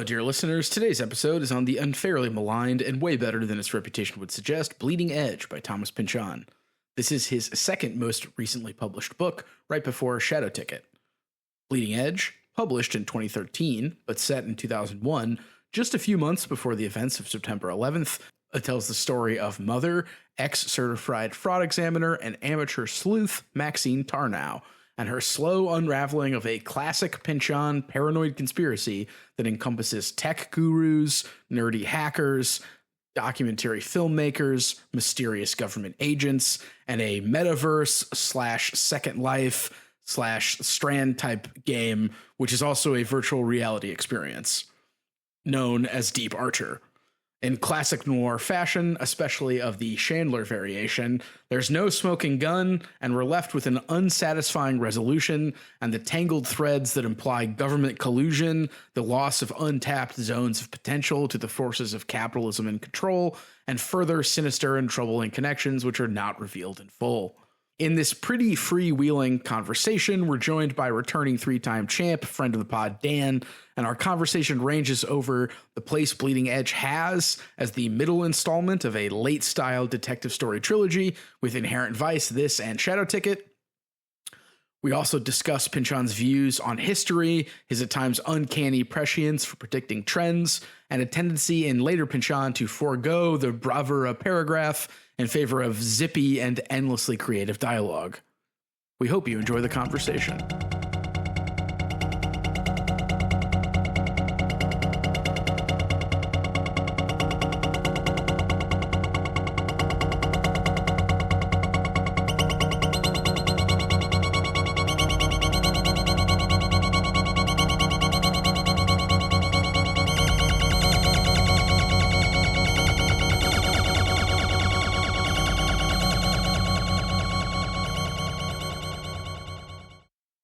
dear listeners. Today's episode is on the unfairly maligned and way better than its reputation would suggest, Bleeding Edge by Thomas Pychon. This is his second most recently published book, right before Shadow Ticket. Bleeding Edge, published in 2013, but set in 2001, just a few months before the events of September 11th, it tells the story of mother, ex-certified fraud examiner, and amateur sleuth Maxine Tarnow, and her slow unraveling of a classic Pynchon paranoid conspiracy that encompasses tech gurus, nerdy hackers, documentary filmmakers, mysterious government agents, and a metaverse/Second Life/Strand type game, which is also a virtual reality experience, known as Deep Archer. In classic noir fashion, especially of the Chandler variation, there's no smoking gun, and we're left with an unsatisfying resolution and the tangled threads that imply government collusion, the loss of untapped zones of potential to the forces of capitalism and control, and further sinister and troubling connections which are not revealed in full. In this pretty freewheeling conversation, we're joined by returning three-time champ, friend of the pod, Dan, and our conversation ranges over the place Bleeding Edge has as the middle installment of a late-style detective story trilogy with Inherent Vice, This, and Shadow Ticket. We also discuss Pynchon's views on history, his at times uncanny prescience for predicting trends, and a tendency in later Pynchon to forego the bravura paragraph in favor of zippy and endlessly creative dialogue. We hope you enjoy the conversation.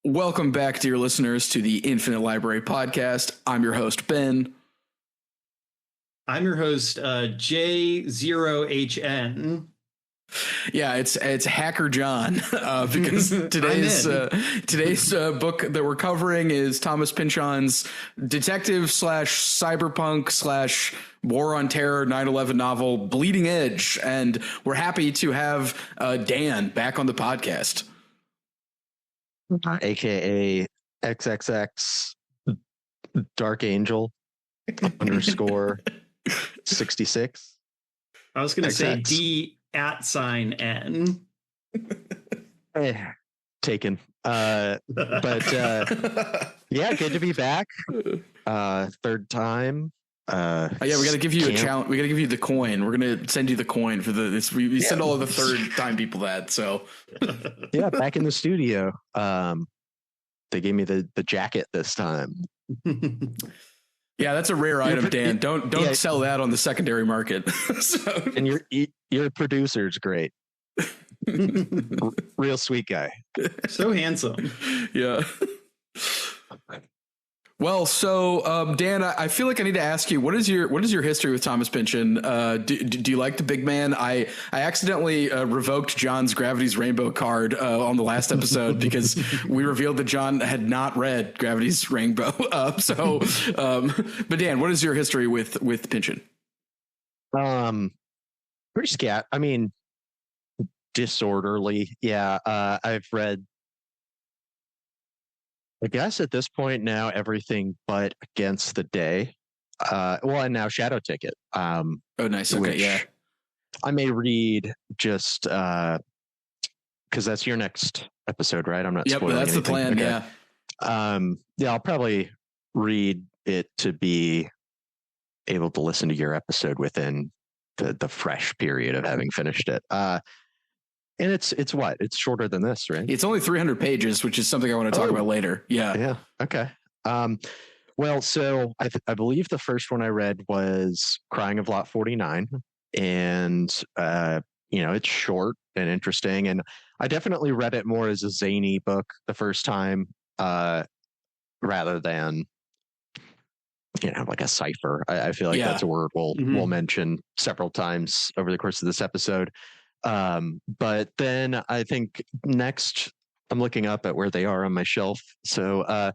Welcome back, dear listeners, to the Infinite Library Podcast. I'm your host, Ben. I'm your host, J0HN. Yeah, it's Hacker John, because today's book that we're covering is Thomas Pynchon's detective/cyberpunk/war on terror 9/11 novel, Bleeding Edge, and we're happy to have Dan back on the podcast. AKA XXX Dark Angel _ 66. I was going to say D@N. Taken. But yeah, good to be back. Third time. We got to give you a challenge. We got to give you the coin. We're going to send you the coin for this. We send all of the third time people that. So yeah, back in the studio. They gave me the jacket this time. Yeah, that's a rare item, Dan. Don't sell that on the secondary market. So. And your producer's great. Real sweet guy. So handsome. Yeah. Well, so Dan, I feel like I need to ask you, what is your history with Thomas Pynchon? Do you like the big man? I accidentally revoked John's Gravity's Rainbow card on the last episode because we revealed that John had not read Gravity's Rainbow. But Dan, what is your history with Pynchon? Pretty scat. I mean, disorderly. Yeah, I've read, I guess at this point now, everything but Against the Day. And now Shadow Ticket. Oh, nice. Okay, yeah. I may read just because that's your next episode, right? I'm not. Yep, that's anything. The plan. Okay. Yeah. I'll probably read it to be able to listen to your episode within the fresh period of having finished it. And it's what? It's shorter than this, right? It's only 300 pages, which is something I want to talk about later. Yeah. Yeah. Okay. Well, so I believe the first one I read was Crying of Lot 49. And, it's short and interesting. And I definitely read it more as a zany book the first time, rather than, like a cipher. I feel like that's a word we'll mention several times over the course of this episode. But then I think next, I'm looking up at where they are on my shelf. So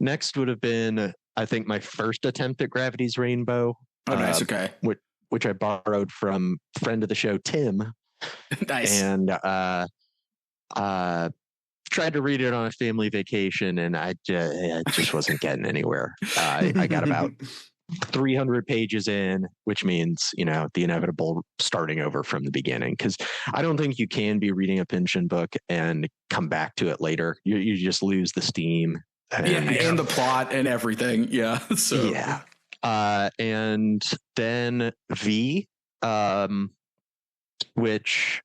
next would have been I think my first attempt at Gravity's Rainbow. Oh, nice. Okay. Which I borrowed from friend of the show, Tim. Nice. And tried to read it on a family vacation, and I just wasn't getting anywhere. I got about 300 pages in, which means, the inevitable starting over from the beginning, because I don't think you can be reading a Pynchon book and come back to it later. You just lose the steam. And the plot and everything. Yeah. So yeah. And then V, which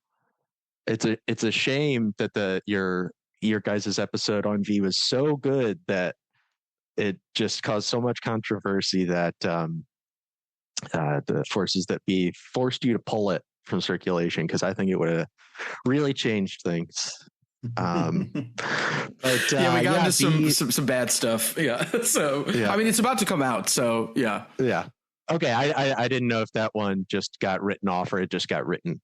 it's a shame that your guys' episode on V was so good that it just caused so much controversy that the forces that be forced you to pull it from circulation, because I think it would have really changed things. But yeah, we got into some bad stuff. Yeah. So I mean, it's about to come out. So yeah. Okay. I didn't know if that one just got written off or it just got written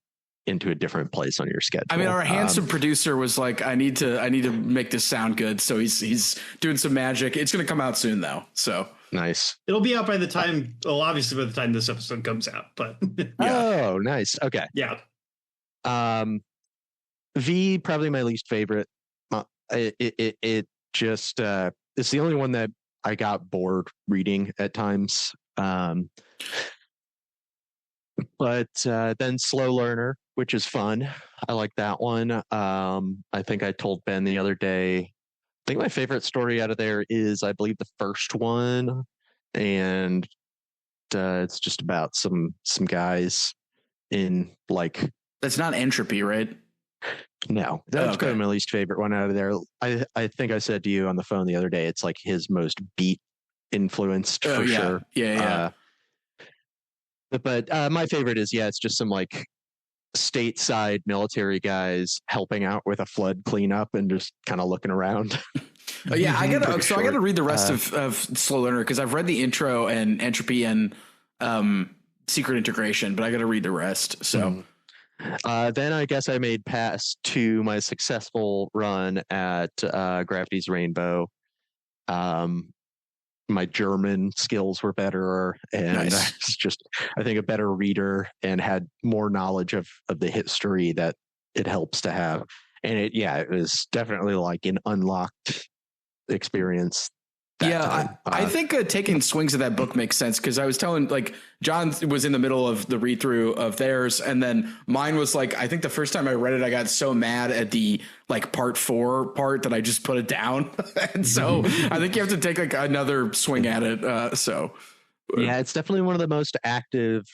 into a different place on your schedule. I mean, our handsome producer was like, I need to make this sound good. So he's doing some magic. It's going to come out soon though. So nice. It'll be out by the time, obviously by the time this episode comes out, but yeah. Oh, nice. Okay. Yeah. V, probably my least favorite. It just it's the only one that I got bored reading at times. But then Slow Learner, which is fun. I like that one. I think I told Ben the other day, I think my favorite story out of there is, I believe, the first one, and it's just about some guys in like. That's not Entropy, right? No, that's kind of my least favorite one out of there. I think I said to you on the phone the other day, it's like his most beat influenced for sure. Yeah. But my favorite is, it's just some like stateside military guys helping out with a flood cleanup and just kind of looking around. I gotta read the rest of Slow Learner, because I've read the intro and Entropy and Secret Integration, but I gotta read the rest. So then I guess I made pass to my successful run at Gravity's Rainbow. My German skills were better, and I was just, I think, a better reader and had more knowledge of the history that it helps to have. And it was definitely like an unlocked experience. I think taking swings at that book makes sense, because I was telling, like, John was in the middle of the read through of theirs, and then mine was like, I think the first time I read it, I got so mad at the like part 4 part that I just put it down. And so I think you have to take like another swing at it. It's definitely one of the most active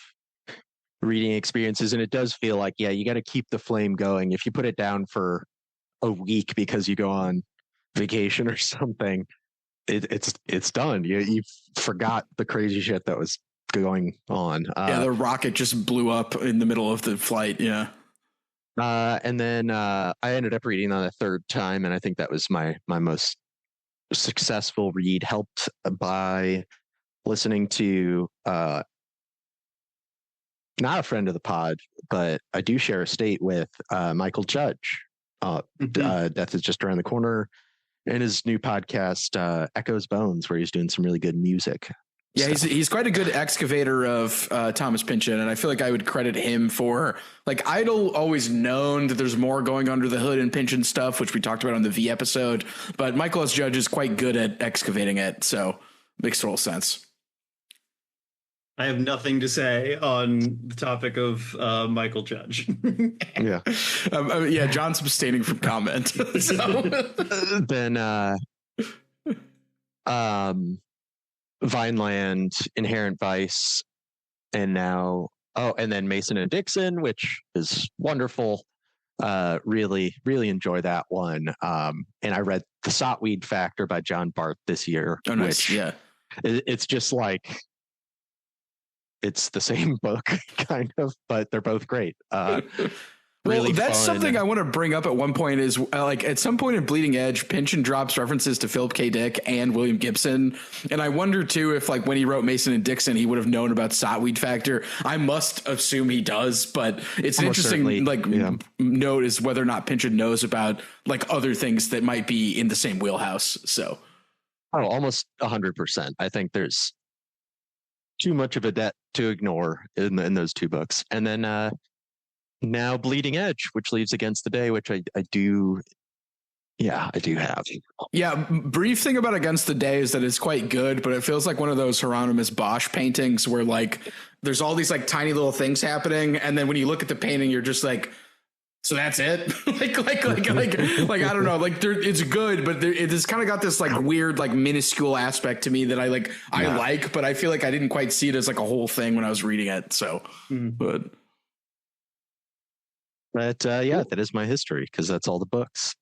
reading experiences, and it does feel like you got to keep the flame going. If you put it down for a week because you go on vacation or something, it's done. You forgot the crazy shit that was going on. The rocket just blew up in the middle of the flight. And then I ended up reading on a third time, and I think that was my most successful read, helped by listening to not a friend of the pod, but I do share a state with Michael Judge. Death is Just Around the Corner, and his new podcast, Echoes Bones, where he's doing some really good music. Yeah, he's quite a good excavator of Thomas Pychon, and I feel like I would credit him for, like, I'd always known that there's more going under the hood in Pynchon stuff, which we talked about on the V episode, but Michael S. Judge is quite good at excavating it, so makes total sense. I have nothing to say on the topic of Michael Judge. John's abstaining from comment. Then Vineland, Inherent Vice, and now and then Mason and Dixon, which is wonderful. Really enjoy that one. And I read The Sotweed Factor by John Barth this year. Oh, nice. It's just like, it's the same book kind of, but they're both great. Really that's fun. Something I want to bring up at one point is like, at some point in Bleeding Edge, Pynchon drops references to Philip K. Dick and William Gibson. And I wonder too, if like when he wrote Mason and Dixon, he would have known about Sotweed Factor. I must assume he does, but it's an interesting note is whether or not Pynchon knows about like other things that might be in the same wheelhouse. So Oh, almost 100%. I think there's too much of a debt to ignore in those two books. And then now Bleeding Edge, which leaves Against the Day, which I do. Yeah, I do have. Yeah, brief thing about Against the Day is that it's quite good, but it feels like one of those Hieronymus Bosch paintings where like there's all these like tiny little things happening, and then when you look at the painting, you're just like, so that's it. like I don't know, like it's good, but it's kind of got this like weird like minuscule aspect to me that I like, but I feel like I didn't quite see it as like a whole thing when I was reading it. So, but yeah, that is my history because that's all the books.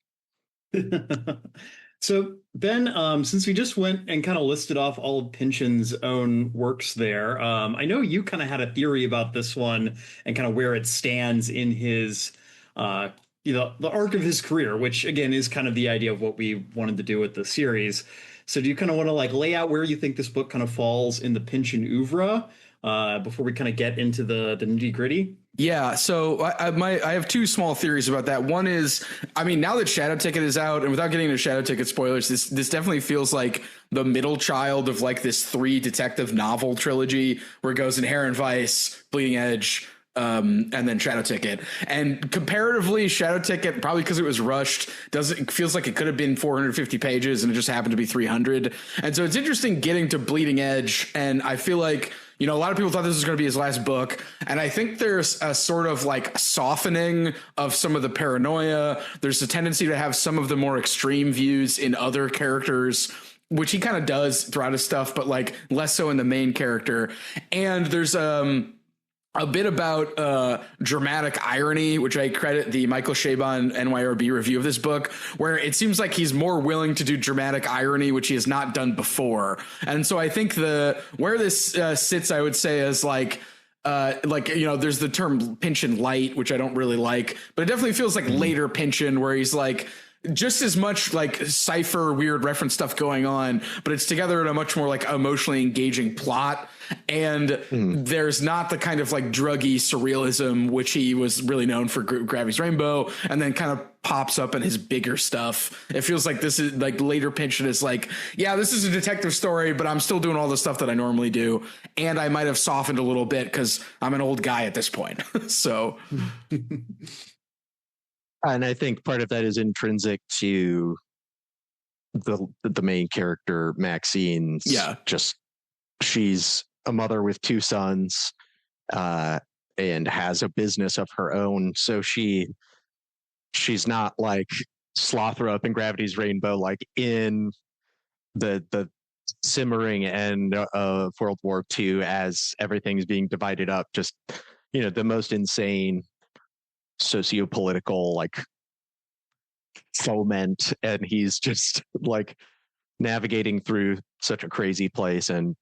So Ben, since we just went and kind of listed off all of Pynchon's own works there, I know you kind of had a theory about this one and kind of where it stands in his, the arc of his career, which again is kind of the idea of what we wanted to do with the series. So do you kind of want to like lay out where you think this book kind of falls in the Pynchon oeuvre before we kind of get into the nitty gritty? Yeah, so I have two small theories about that. One is, I mean, now that Shadow Ticket is out, and without getting into Shadow Ticket spoilers, this definitely feels like the middle child of like this 3 detective novel trilogy where it goes Inherent Vice, Bleeding Edge, and then Shadow Ticket. And comparatively, Shadow Ticket, probably because it was rushed, feels like it could have been 450 pages and it just happened to be 300. And so it's interesting getting to Bleeding Edge, and I feel like, you know, a lot of people thought this was going to be his last book, and I think there's a sort of like softening of some of the paranoia. There's a tendency to have some of the more extreme views in other characters, which he kind of does throughout his stuff, but like less so in the main character. And there's a bit about dramatic irony, which I credit the Michael Chabon NYRB review of this book, where it seems like he's more willing to do dramatic irony, which he has not done before. And so I think where this sits, I would say, is like, you know, there's the term Pynchon light, which I don't really like, but it definitely feels like later Pynchon, where he's like, just as much like cipher weird reference stuff going on, but it's together in a much more like emotionally engaging plot. And there's not the kind of like druggy surrealism, which he was really known for Gravity's Rainbow, and then kind of pops up in his bigger stuff. It feels like this is like later Pynchon is like, yeah, this is a detective story, but I'm still doing all the stuff that I normally do. And I might have softened a little bit because I'm an old guy at this point. So. And I think part of that is intrinsic to the main character, Maxine's. Yeah. Just she's a mother with 2 sons and has a business of her own. So she's not like Slothrop in Gravity's Rainbow, like in the simmering end of World War II as everything's being divided up. Just, you know, the most insane sociopolitical like foment, and he's just like navigating through such a crazy place. And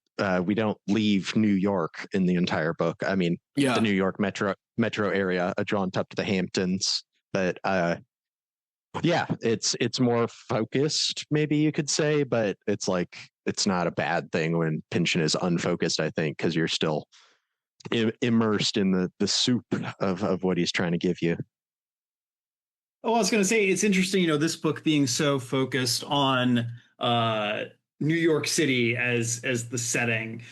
we don't leave New York in the entire book. I mean, the New York metro area, drawn up to the Hamptons, but yeah, it's more focused, maybe you could say, but it's like it's not a bad thing when Pynchon is unfocused, I think, because you're still immersed in the soup of what he's trying to give you. Oh, I was going to say, it's interesting, you know, this book being so focused on New York City as the setting,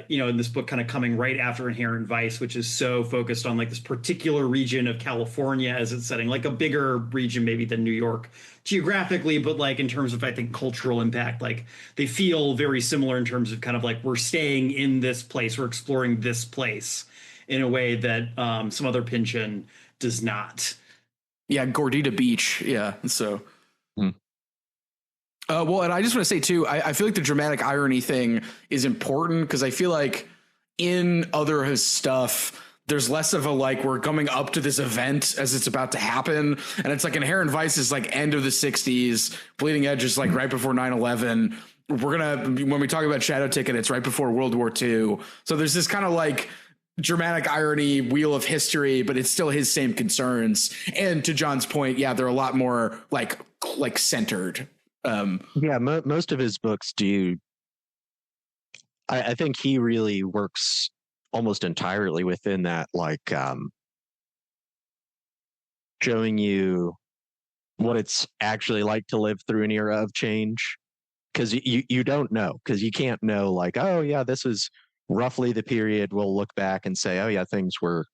you know, in this book kind of coming right after Inherent Vice, which is so focused on like this particular region of California as its setting, like a bigger region maybe than New York geographically, but like in terms of, I think, cultural impact, like they feel very similar in terms of kind of like we're staying in this place, we're exploring this place in a way that some other Pynchon does not. Yeah, Gordita Beach. Yeah, so. Well, and I just want to say too, I feel like the dramatic irony thing is important because I feel like in other his stuff, there's less of a like we're coming up to this event as it's about to happen, and it's like Inherent Vice is like end of the 60s, Bleeding Edge is like right before 9/11. We're gonna, when we talk about Shadow Ticket, it's right before World War II. So there's this kind of like dramatic irony wheel of history, but it's still his same concerns. And to John's point, yeah, they're a lot more like centered. Yeah, most of his books do. I think he really works almost entirely within that, like showing you what it's actually like to live through an era of change. because you don't know, because you can't know like, oh yeah, this is roughly the period we'll look back and say, oh yeah, things were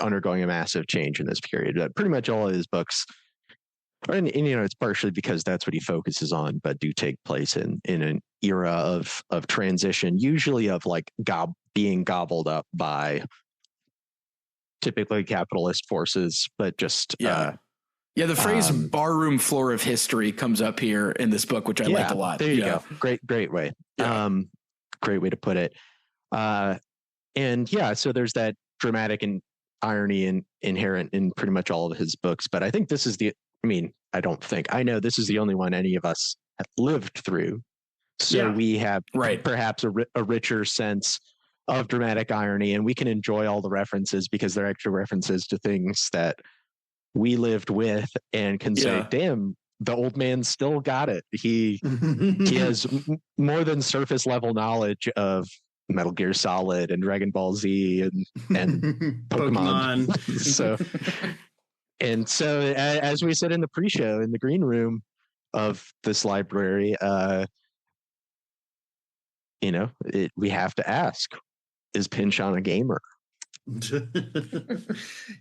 undergoing a massive change in this period. Pretty much all of his books, and it's partially because that's what he focuses on, but do take place in an era of transition, usually of like being gobbled up by typically capitalist forces, but just the phrase barroom floor of history comes up here in this book, which I liked a lot. There you go. Great way. Great way to put it. And yeah, so there's that dramatic and irony inherent in pretty much all of his books. But I think this is I know this is the only one any of us have lived through. So we have perhaps a richer sense of dramatic irony, and we can enjoy all the references because they're actual references to things that we lived with and can say, damn, the old man still got it. He has more than surface level knowledge of Metal Gear Solid and Dragon Ball Z and Pokemon. so as we said in the pre-show in the green room of this library, we have to ask, is Pynchon a gamer?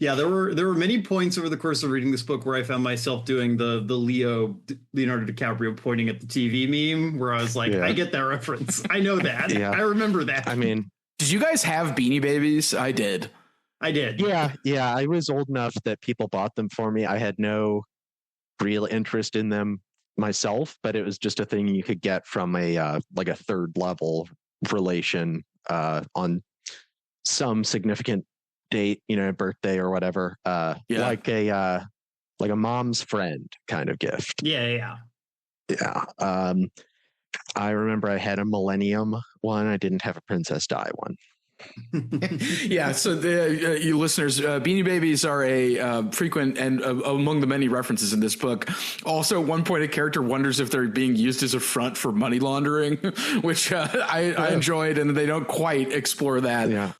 Yeah, there were many points over the course of reading this book where I found myself doing the Leonardo DiCaprio pointing at the TV meme, where I was like, I get that reference. I know that. I remember that. I mean, did you guys have Beanie Babies? I did. Yeah. I was old enough that people bought them for me. I had no real interest in them myself, but it was just a thing you could get from a third level relation on some significant date, birthday or whatever, like a mom's friend kind of gift. Yeah. I remember I had a Millennium one. I didn't have a Princess Di one. So you listeners, Beanie Babies are a frequent and among the many references in this book. Also, at one point, a character wonders if they're being used as a front for money laundering, which I enjoyed, and they don't quite explore that. Yeah.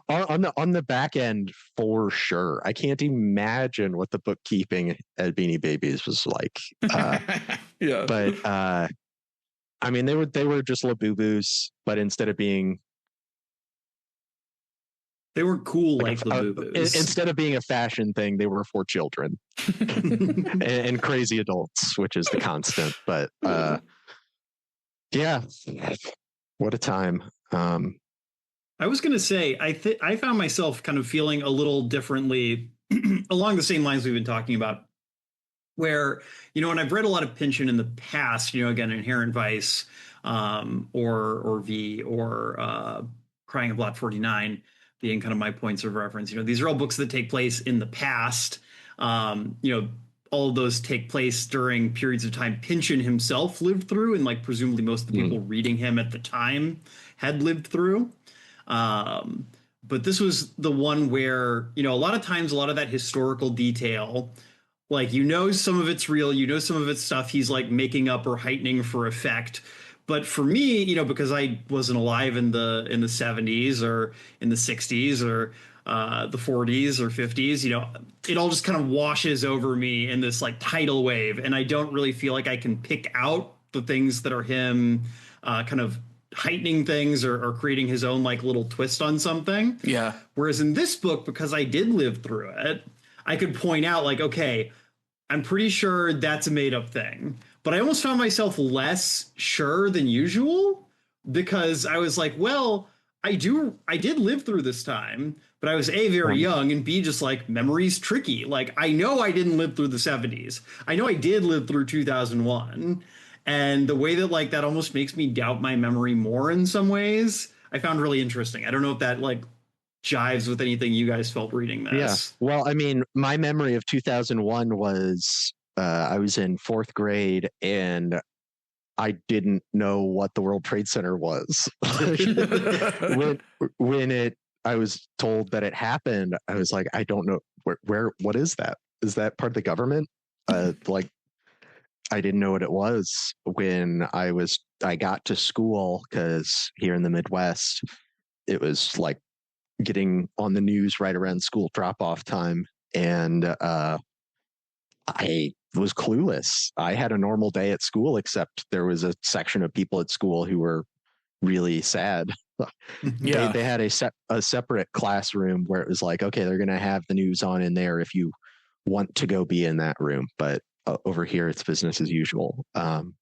On the back end, for sure. I can't imagine what the bookkeeping at Beanie Babies was like. But I mean, they were just Labubu's, but instead of being, they were cool like Labubu's. Instead of being a fashion thing, they were for children and crazy adults, which is the constant. But what a time. I was going to say, I found myself kind of feeling a little differently along the same lines we've been talking about, where, when I've read a lot of Pynchon in the past, again, Inherent Vice, or V, or Crying of Lot 49 being kind of my points of reference. These are all books that take place in the past. All of those take place during periods of time Pynchon himself lived through, and like presumably most of the people reading him at the time had lived through. But this was the one where, a lot of times, a lot of that historical detail, like, some of it's real, some of it's stuff he's like making up or heightening for effect. But for me, because I wasn't alive in the 70s or in the 60s or the 40s or 50s, it all just kind of washes over me in this like tidal wave. And I don't really feel like I can pick out the things that are him kind of heightening things or creating his own like little twist on something. Yeah. Whereas in this book, because I did live through it, I could point out like, okay, I'm pretty sure that's a made up thing. But I almost found myself less sure than usual, because I was like, well, I did live through this time, but I was A, very young, and B, just like memory's tricky. Like, I know I didn't live through the 70s. I know I did live through 2001. And the way that like that almost makes me doubt my memory more in some ways, I found really interesting. I don't know if that like jives with anything you guys felt reading this. Yeah. Well, I mean, my memory of 2001 was I was in 4th grade and I didn't know what the World Trade Center was. when I was told that it happened, I was like, I don't know where what is that? Is that part of the government? I didn't know what it was when I got to school, because here in the Midwest, it was like getting on the news right around school drop-off time. And I was clueless. I had a normal day at school, except there was a section of people at school who were really sad. Yeah. They had a separate classroom where it was like, okay, they're going to have the news on in there if you want to go be in that room. But over here, it's business as usual. And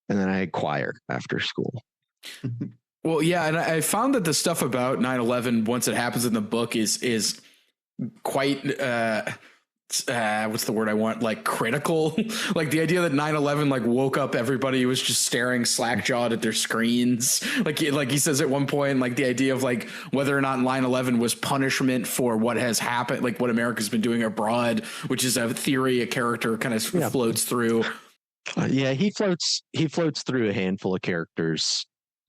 then I had choir after school. Well, yeah, and I found that the stuff about 9/11, once it happens in the book, is quite what's the word I want? Like critical. Like the idea that 9/11 like woke up everybody who was just staring slack-jawed at their screens. Like he says at one point, like the idea of like whether or not 9/11 was punishment for what has happened, like what America's been doing abroad, which is a theory a character kind of floats through. He floats through a handful of characters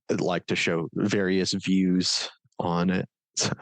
that like to show various views on it. So.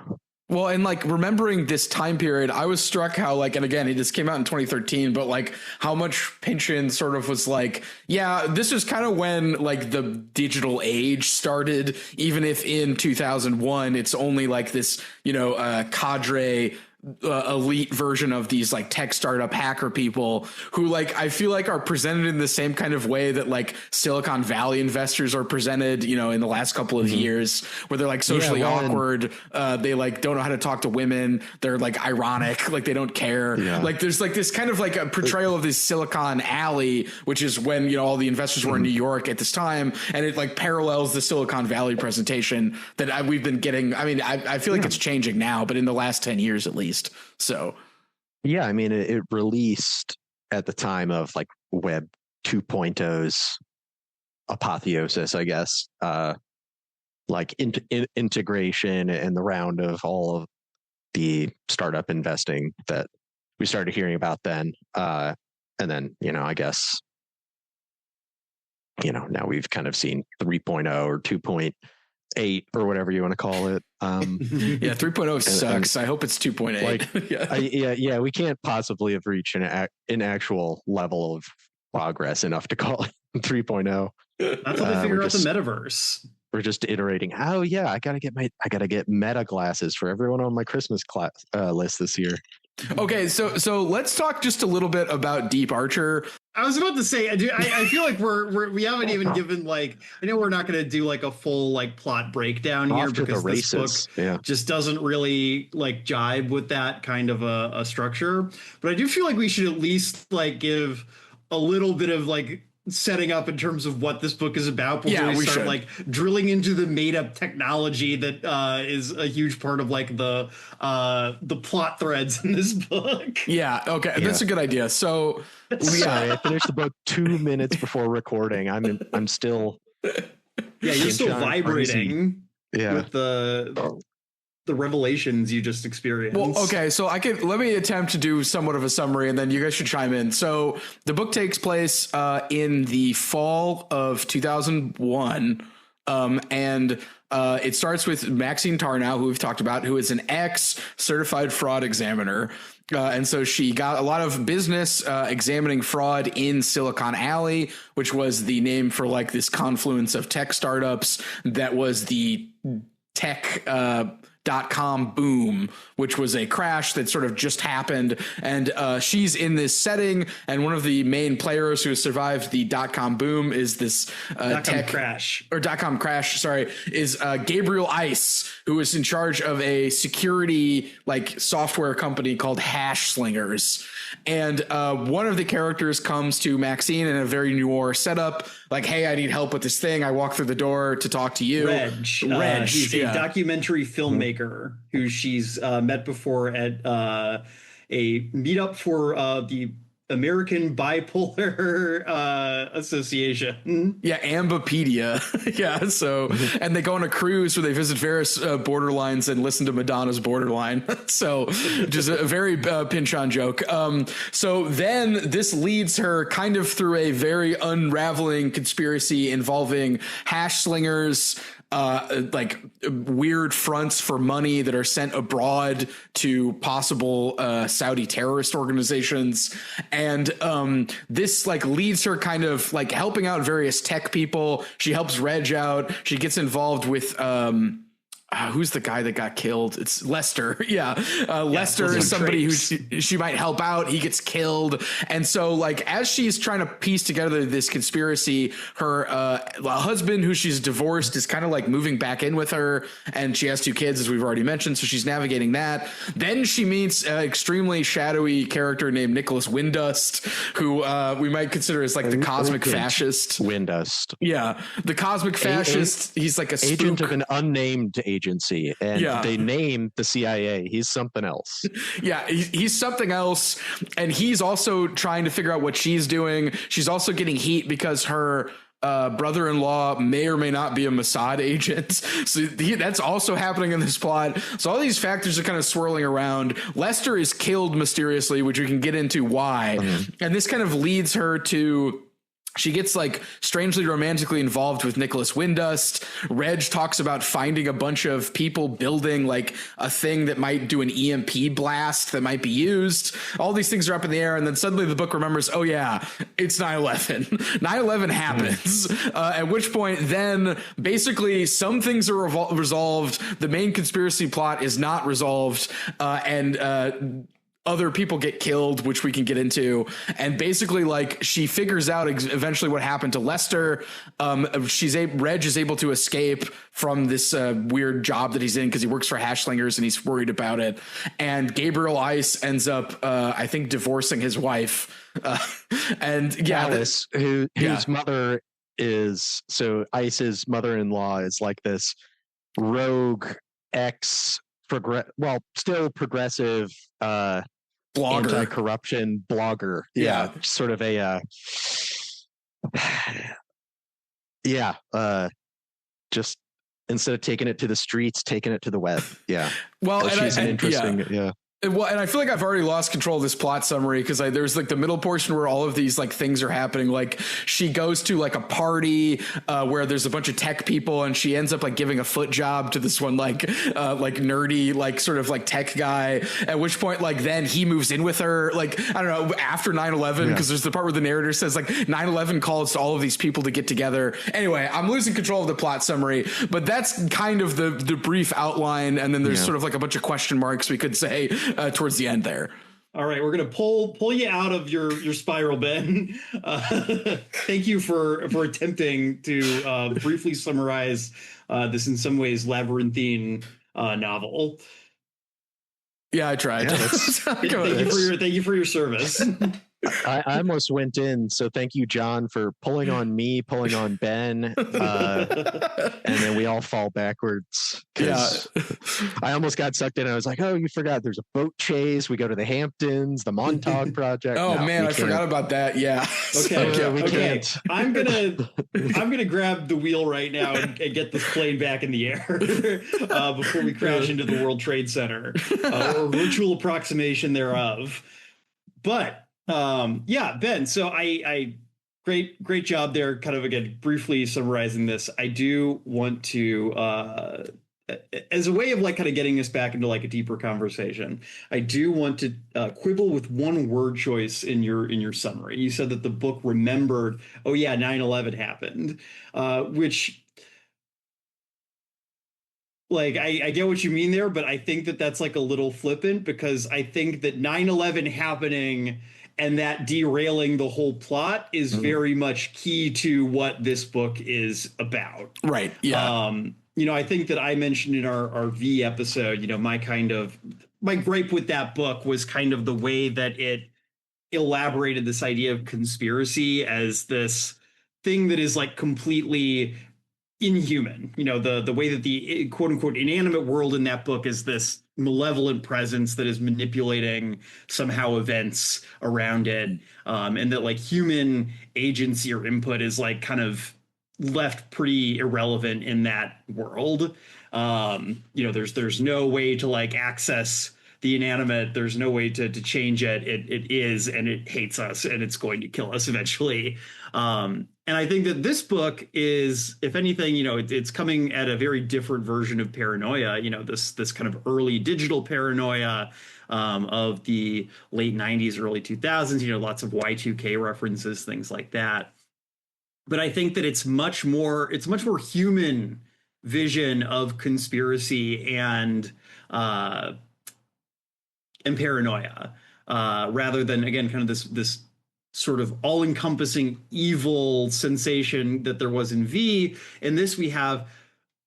Well, and like remembering this time period, I was struck how like, and again, this came out in 2013, but like how much Pynchon sort of was like, yeah, this is kind of when like the digital age started, even if in 2001, it's only like this, cadre elite version of these like tech startup hacker people who like I feel like are presented in the same kind of way that like Silicon Valley investors are presented, in the last couple of years, where they're like socially awkward. They like don't know how to talk to women. They're like ironic, like they don't care. Like there's like this kind of like a portrayal of this Silicon Alley, which is when all the investors were in New York at this time, and it like parallels the Silicon Valley presentation that we've been getting. I mean, I feel like it's changing now, but in the last 10 years at least. So yeah, I mean it released at the time of like Web 2.0's apotheosis, I guess, like integration and the round of all of the startup investing that we started hearing about then, and then I guess now we've kind of seen 3.0 or 2.8 or whatever you want to call it. Yeah, 3.0 sucks. I hope it's 2.8. Like, we can't possibly have reached an actual level of progress enough to call it 3.0. That's how they figure out the metaverse. We're just iterating. Oh yeah, I gotta get Meta glasses for everyone on my Christmas list this year. Okay, so let's talk just a little bit about Deep Archer. I was about to say, I feel like we haven't even given like, I know we're not going to do like a full like plot breakdown here because this book just doesn't really like jibe with that kind of a structure. But I do feel like we should at least like give a little bit of like setting up in terms of what this book is about before we start like drilling into the made up technology that is a huge part of like the plot threads in this book. Yeah. Okay. Yeah. That's a good idea. So sorry, I finished the book 2 minutes before recording. I'm still. Yeah. You're still vibrating with the revelations you just experienced. Well, okay, so let me attempt to do somewhat of a summary and then you guys should chime in. So the book takes place in the fall of 2001. And it starts with Maxine Tarnow, who we've talked about, who is an ex-certified fraud examiner. And so she got a lot of business examining fraud in Silicon Alley, which was the name for like this confluence of tech startups that was the tech .com boom, which was a crash that sort of just happened. And she's in this setting, and one of the main players who has survived the .com boom is this .com crash is Gabriel Ice, who is in charge of a security like software company called Hash Slingers. And one of the characters comes to Maxine in a very noir setup, like, hey, I need help with this thing. I walk through the door to talk to you. Reg. He's a documentary filmmaker who she's met before at a meetup for the American Bipolar Association. Yeah, Ambipedia. Yeah, so, and they go on a cruise where they visit various borderlines and listen to Madonna's Borderline. So, just a very Pynchon joke. So then this leads her kind of through a very unraveling conspiracy involving hash slingers, like weird fronts for money that are sent abroad to possible Saudi terrorist organizations. And this like leads her kind of like helping out various tech people. She helps Reg out. She gets involved with who's the guy that got killed? It's Lester. Yeah. Lester is somebody who she might help out. He gets killed. And so like, as she's trying to piece together this conspiracy, her husband, who she's divorced, is kind of like moving back in with her. And she has 2 kids, as we've already mentioned. So she's navigating that. Then she meets an extremely shadowy character named Nicholas Windust, who we might consider as like the cosmic fascist. Windust. Yeah. The cosmic fascist. He's like a spook. Agent of an unnamed agency, and they named the CIA. He's something else. Yeah, he's something else, and he's also trying to figure out what she's doing. She's also getting heat because her brother-in-law may or may not be a Mossad agent. So that's also happening in this plot. So all these factors are kind of swirling around. Lester is killed mysteriously, which we can get into why. And this kind of leads her to... She gets like strangely romantically involved with Nicholas Windust. Reg talks about finding a bunch of people building like a thing that might do an EMP blast that might be used. All these things are up in the air. And then suddenly the book remembers, oh yeah, it's 9/11. 9/11 happens. At which point then basically some things are resolved. The main conspiracy plot is not resolved. And other people get killed, which we can get into. And basically like she figures out eventually what happened to Lester. Reg is able to escape from this weird job that he's in because he works for Hashslingers and he's worried about it. And Gabriel Ice ends up, I think, divorcing his wife. And yeah, Alice, whose mother is, so Ice's mother-in-law is like this rogue still progressive blogger, anti-corruption blogger. Yeah, sort of a just instead of taking it to the streets, taking it to the web. Yeah. Well, she's an interesting. Well, and I feel like I've already lost control of this plot summary because there's like the middle portion where all of these like things are happening. Like she goes to like a party where there's a bunch of tech people and she ends up like giving a foot job to this one like nerdy like sort of like tech guy. At which point like then he moves in with her like I don't know after 9/11 because there's the part where the narrator says like 9/11 calls to all of these people to get together. Anyway, I'm losing control of the plot summary, but that's kind of the brief outline. And then there's sort of like a bunch of question marks we could say. Towards the end there. All right, we're gonna pull you out of your spiral, Ben. Thank you for attempting to briefly summarize this in some ways labyrinthine novel. Yeah, I tried. Thank you for your service. I almost went in, so thank you, John, for pulling on me, pulling on Ben, and then we all fall backwards. Yeah, I almost got sucked in. I was like, "Oh, you forgot? There's a boat chase. We go to the Hamptons, the Montauk Project." Oh no, man, I forgot about that. Yeah. Okay. I'm gonna grab the wheel right now and get this plane back in the air before we crash into the World Trade Center or virtual approximation thereof. But. Ben, so I great job there, kind of again briefly summarizing this. I do want to as a way of like kind of getting us back into like a deeper conversation, I do want to quibble with one word choice in your summary. You said that the book remembered, oh yeah, 9/11 happened, which like I get what you mean there, but I think that that's like a little flippant because I think that 9/11 happening and that derailing the whole plot is very much key to what this book is about. Right. Yeah. I think that I mentioned in our V episode, my gripe with that book was kind of the way that it elaborated this idea of conspiracy as this thing that is like completely inhuman. The way that the quote unquote inanimate world in that book is this malevolent presence that is manipulating somehow events around it, and that like human agency or input is like kind of left pretty irrelevant in that world. There's no way to like access the inanimate. There's no way to change it. It is, and it hates us, and it's going to kill us eventually. And I think that this book is, if anything, it's coming at a very different version of paranoia. This kind of early digital paranoia of the late 90s, early 2000s. Lots of Y2K references, things like that. But I think that it's much more human vision of conspiracy and paranoia, rather than, again, kind of this sort of all-encompassing evil sensation that there was in V. In this, we have,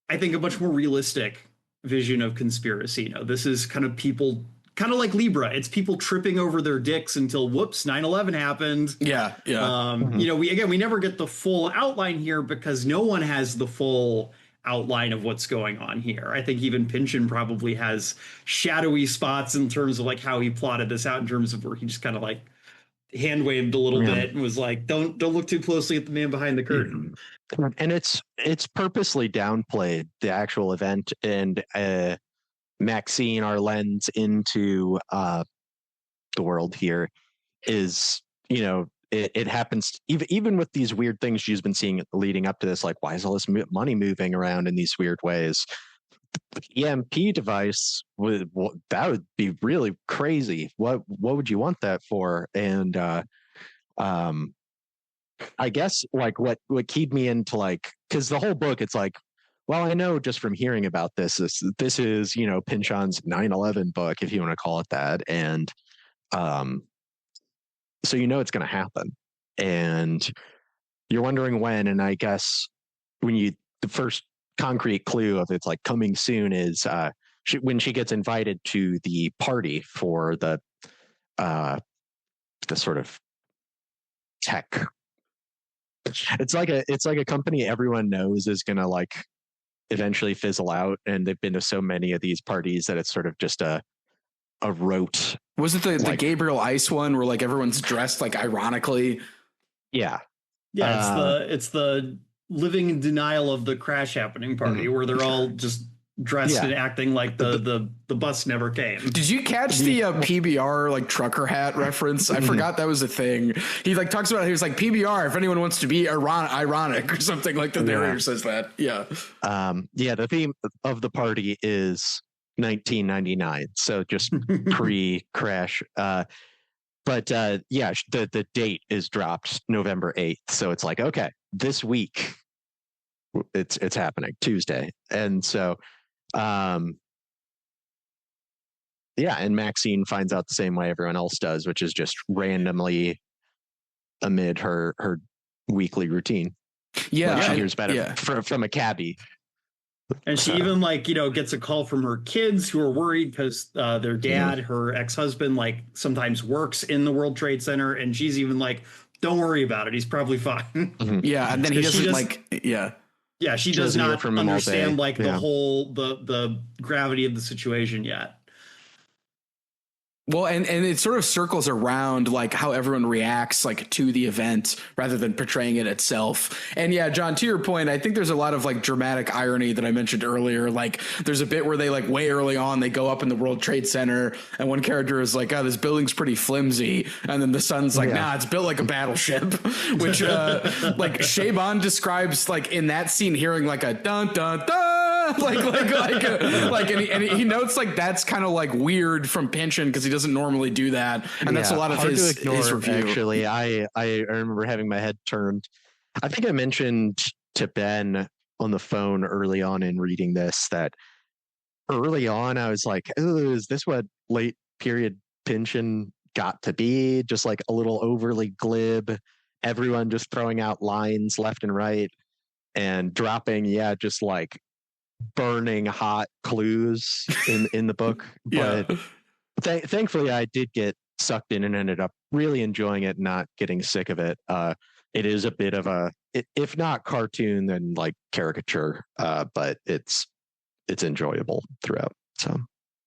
I think, a much more realistic vision of conspiracy. This is kind of people, kind of like Libra. It's people tripping over their dicks until, whoops, 9/11 happened. Yeah. We never get the full outline here because no one has the full outline of what's going on here. I think even Pynchon probably has shadowy spots in terms of like how he plotted this out, in terms of where he just kind of like hand waved a little bit and was like, don't look too closely at the man behind the curtain. And it's purposely downplayed, the actual event, and Maxine, our lens into the world here, is, it happens even with these weird things she's been seeing leading up to this, like, why is all this money moving around in these weird ways? The EMP device that would be really crazy. What would you want that for? And I guess like what keyed me into, like, because the whole book, it's like, well, I know just from hearing about this is Pynchon's 9/11 book, if you want to call it that, and so it's going to happen, and you're wondering when. And I guess the first concrete clue of it's like coming soon is when she gets invited to the party for the sort of tech. It's like a company everyone knows is gonna like eventually fizzle out, and they've been to so many of these parties that it's sort of just a rote. Was it the Gabriel Ice one where like everyone's dressed like ironically? Yeah. It's the living in denial of the crash happening party, where they're all just dressed and acting like the bus never came. Did you catch the PBR like trucker hat reference? I forgot that was a thing. He like talks about it. He was like, PBR, if anyone wants to be ironic or something, like the narrator says that. Yeah. The theme of the party is 1999, so just pre-crash. But the date is dropped November 8th, so it's like, okay, this week it's happening, Tuesday. And so and Maxine finds out the same way everyone else does, which is just randomly amid her weekly routine. She hears better from a cabbie. And she even gets a call from her kids who are worried because their dad, her ex-husband, sometimes works in the World Trade Center, and she's even like, don't worry about it, he's probably fine. Yeah, and then he doesn't she does not understand the whole the gravity of the situation yet. Well, and it sort of circles around like how everyone reacts like to the event rather than portraying it itself. And yeah, John, to your point, I think there's a lot of like dramatic irony that I mentioned earlier. Like there's a bit where they like way early on, they go up in the World Trade Center and one character is like, oh, this building's pretty flimsy. And then the son's like, nah, it's built like a battleship, which like Shaban describes like in that scene, hearing like a dun, dun, dun. And he notes like that's kind of like weird from Pynchon because he doesn't normally do that, and that's a lot of his review. Actually, I remember having my head turned. I think I mentioned to Ben on the phone early on in reading this that early on I was like, oh, is this what late period Pynchon got to be? Just like a little overly glib, everyone just throwing out lines left and right and dropping, just like burning hot clues in the book. But thankfully I did get sucked in and ended up really enjoying it, not getting sick of it. It is a bit of if not cartoon, then like caricature, but it's enjoyable throughout. So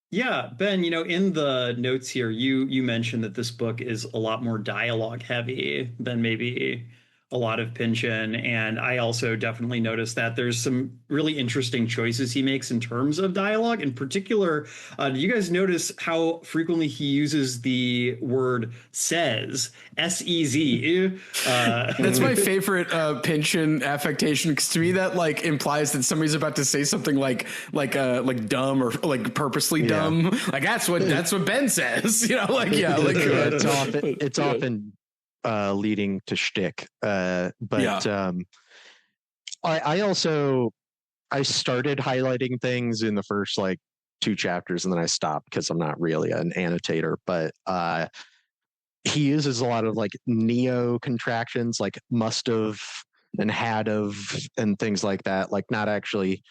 yeah, Ben, in the notes here, you mentioned that this book is a lot more dialogue heavy than maybe a lot of Pynchon, and I also definitely noticed that there's some really interesting choices he makes in terms of dialogue. In particular, do you guys notice how frequently he uses the word says, S-E-Z? That's my favorite Pynchon affectation, because to me that like implies that somebody's about to say something like dumb or like purposely dumb. Like that's what Ben says. It's often leading to shtick. I also I started highlighting things in the first like 2 chapters, and then I stopped because I'm not really an annotator. But he uses a lot of like neo contractions, like must have and had of, and things like that. Like not actually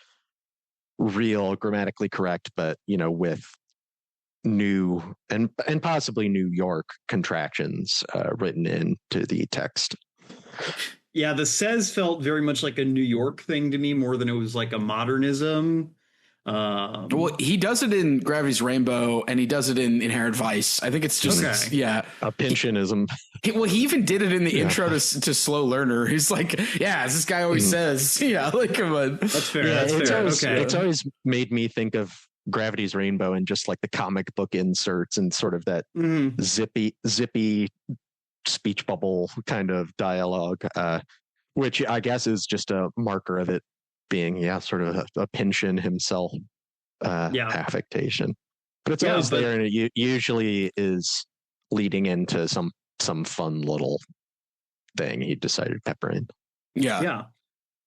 real grammatically correct, but with new and possibly New York contractions written into the text. Yeah, the says felt very much like a New York thing to me more than it was like a modernism. Well, he does it in Gravity's Rainbow, and he does it in Inherent Vice. I think it's just a Pynchonism. He even did it in the intro to Slow Learner. He's like, yeah, as this guy always says, like, come on. That's fair. That's fair. It's always made me think of Gravity's Rainbow and just like the comic book inserts and sort of that zippy speech bubble kind of dialogue, which I guess is just a marker of it being sort of a Pynchon himself affectation. But it's always there, and it usually is leading into some fun little thing he decided to pepper in. Yeah.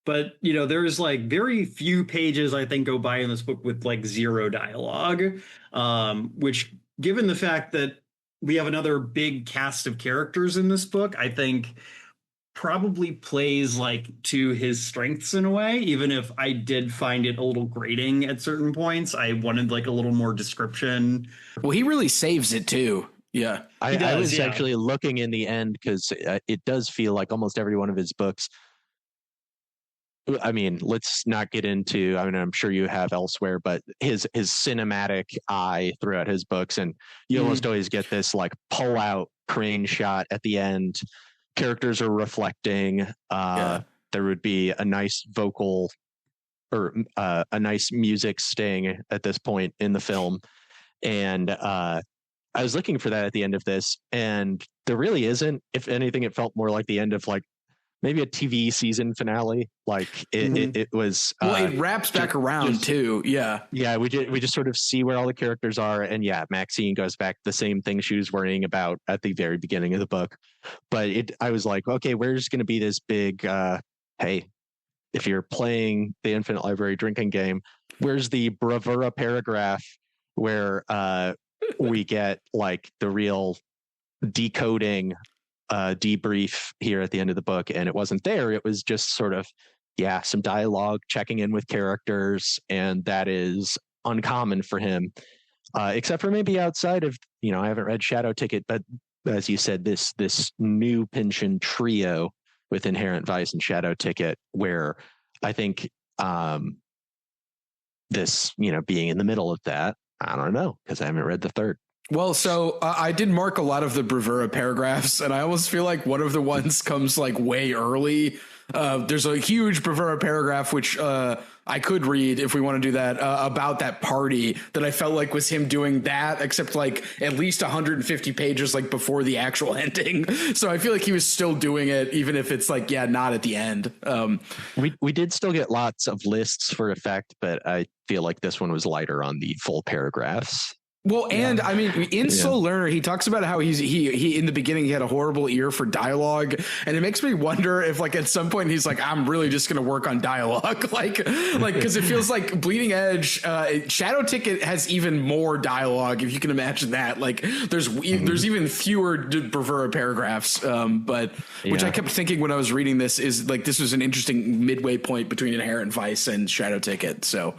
But there's like very few pages I think go by in this book with like zero dialogue, which, given the fact that we have another big cast of characters in this book, I think probably plays like to his strengths in a way, even if I did find it a little grating at certain points. I wanted like a little more description. Well, he really saves it too. Yeah. I was actually looking in the end, because it does feel like almost every one of his books. I mean, let's not get into, I'm sure you have elsewhere, but his cinematic eye throughout his books, and you almost always get this like pull out crane shot at the end. Characters are reflecting. There would be a nice vocal or a nice music sting at this point in the film. And I was looking for that at the end of this, and there really isn't. If anything, it felt more like the end of like maybe a TV season finale. Like it was. It wraps back around too. Yeah. Yeah. We just sort of see where all the characters are. And Maxine goes back to the same thing she was worrying about at the very beginning of the book. But I was like, okay, where's going to be this big, hey, if you're playing the Infinite Library drinking game, where's the bravura paragraph where we get like the real decoding debrief here at the end of the book? And it wasn't there. It was just sort of some dialogue, checking in with characters, and that is uncommon for him, except for maybe outside of I haven't read Shadow Ticket, but as you said, this new Pynchon trio with Inherent Vice and Shadow Ticket, where I think this being in the middle of that, I don't know, because I haven't read the third. Well, so I did mark a lot of the bravura paragraphs, and I almost feel like one of the ones comes like way early. There's a huge bravura paragraph, which I could read if we want to do that, about that party that I felt like was him doing that, except like at least 150 pages like before the actual ending. So I feel like he was still doing it, even if it's like, not at the end. We did still get lots of lists for effect, but I feel like this one was lighter on the full paragraphs. Well, and I mean, in Slow Learner, he talks about how he in the beginning he had a horrible ear for dialogue, and it makes me wonder if like at some point he's like, I'm really just going to work on dialogue, like because it feels like Bleeding Edge, Shadow Ticket has even more dialogue, if you can imagine that. Like there's even fewer bravura paragraphs, but which I kept thinking when I was reading this is like this was an interesting midway point between Inherent Vice and Shadow Ticket. So.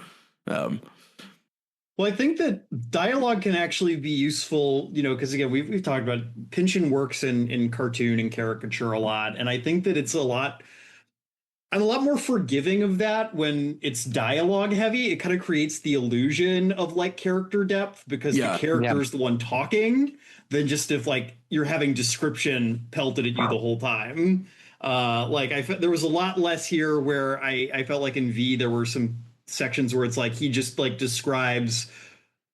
Well, I think that dialogue can actually be useful, because again, we've talked about Pynchon works in cartoon and caricature a lot, and I think that I'm a lot more forgiving of that when it's dialogue heavy. It kind of creates the illusion of like character depth, because the character is the one talking, than just if like you're having description pelted at you the whole time. There was a lot less here where I felt like in V there were some sections where it's like he just like describes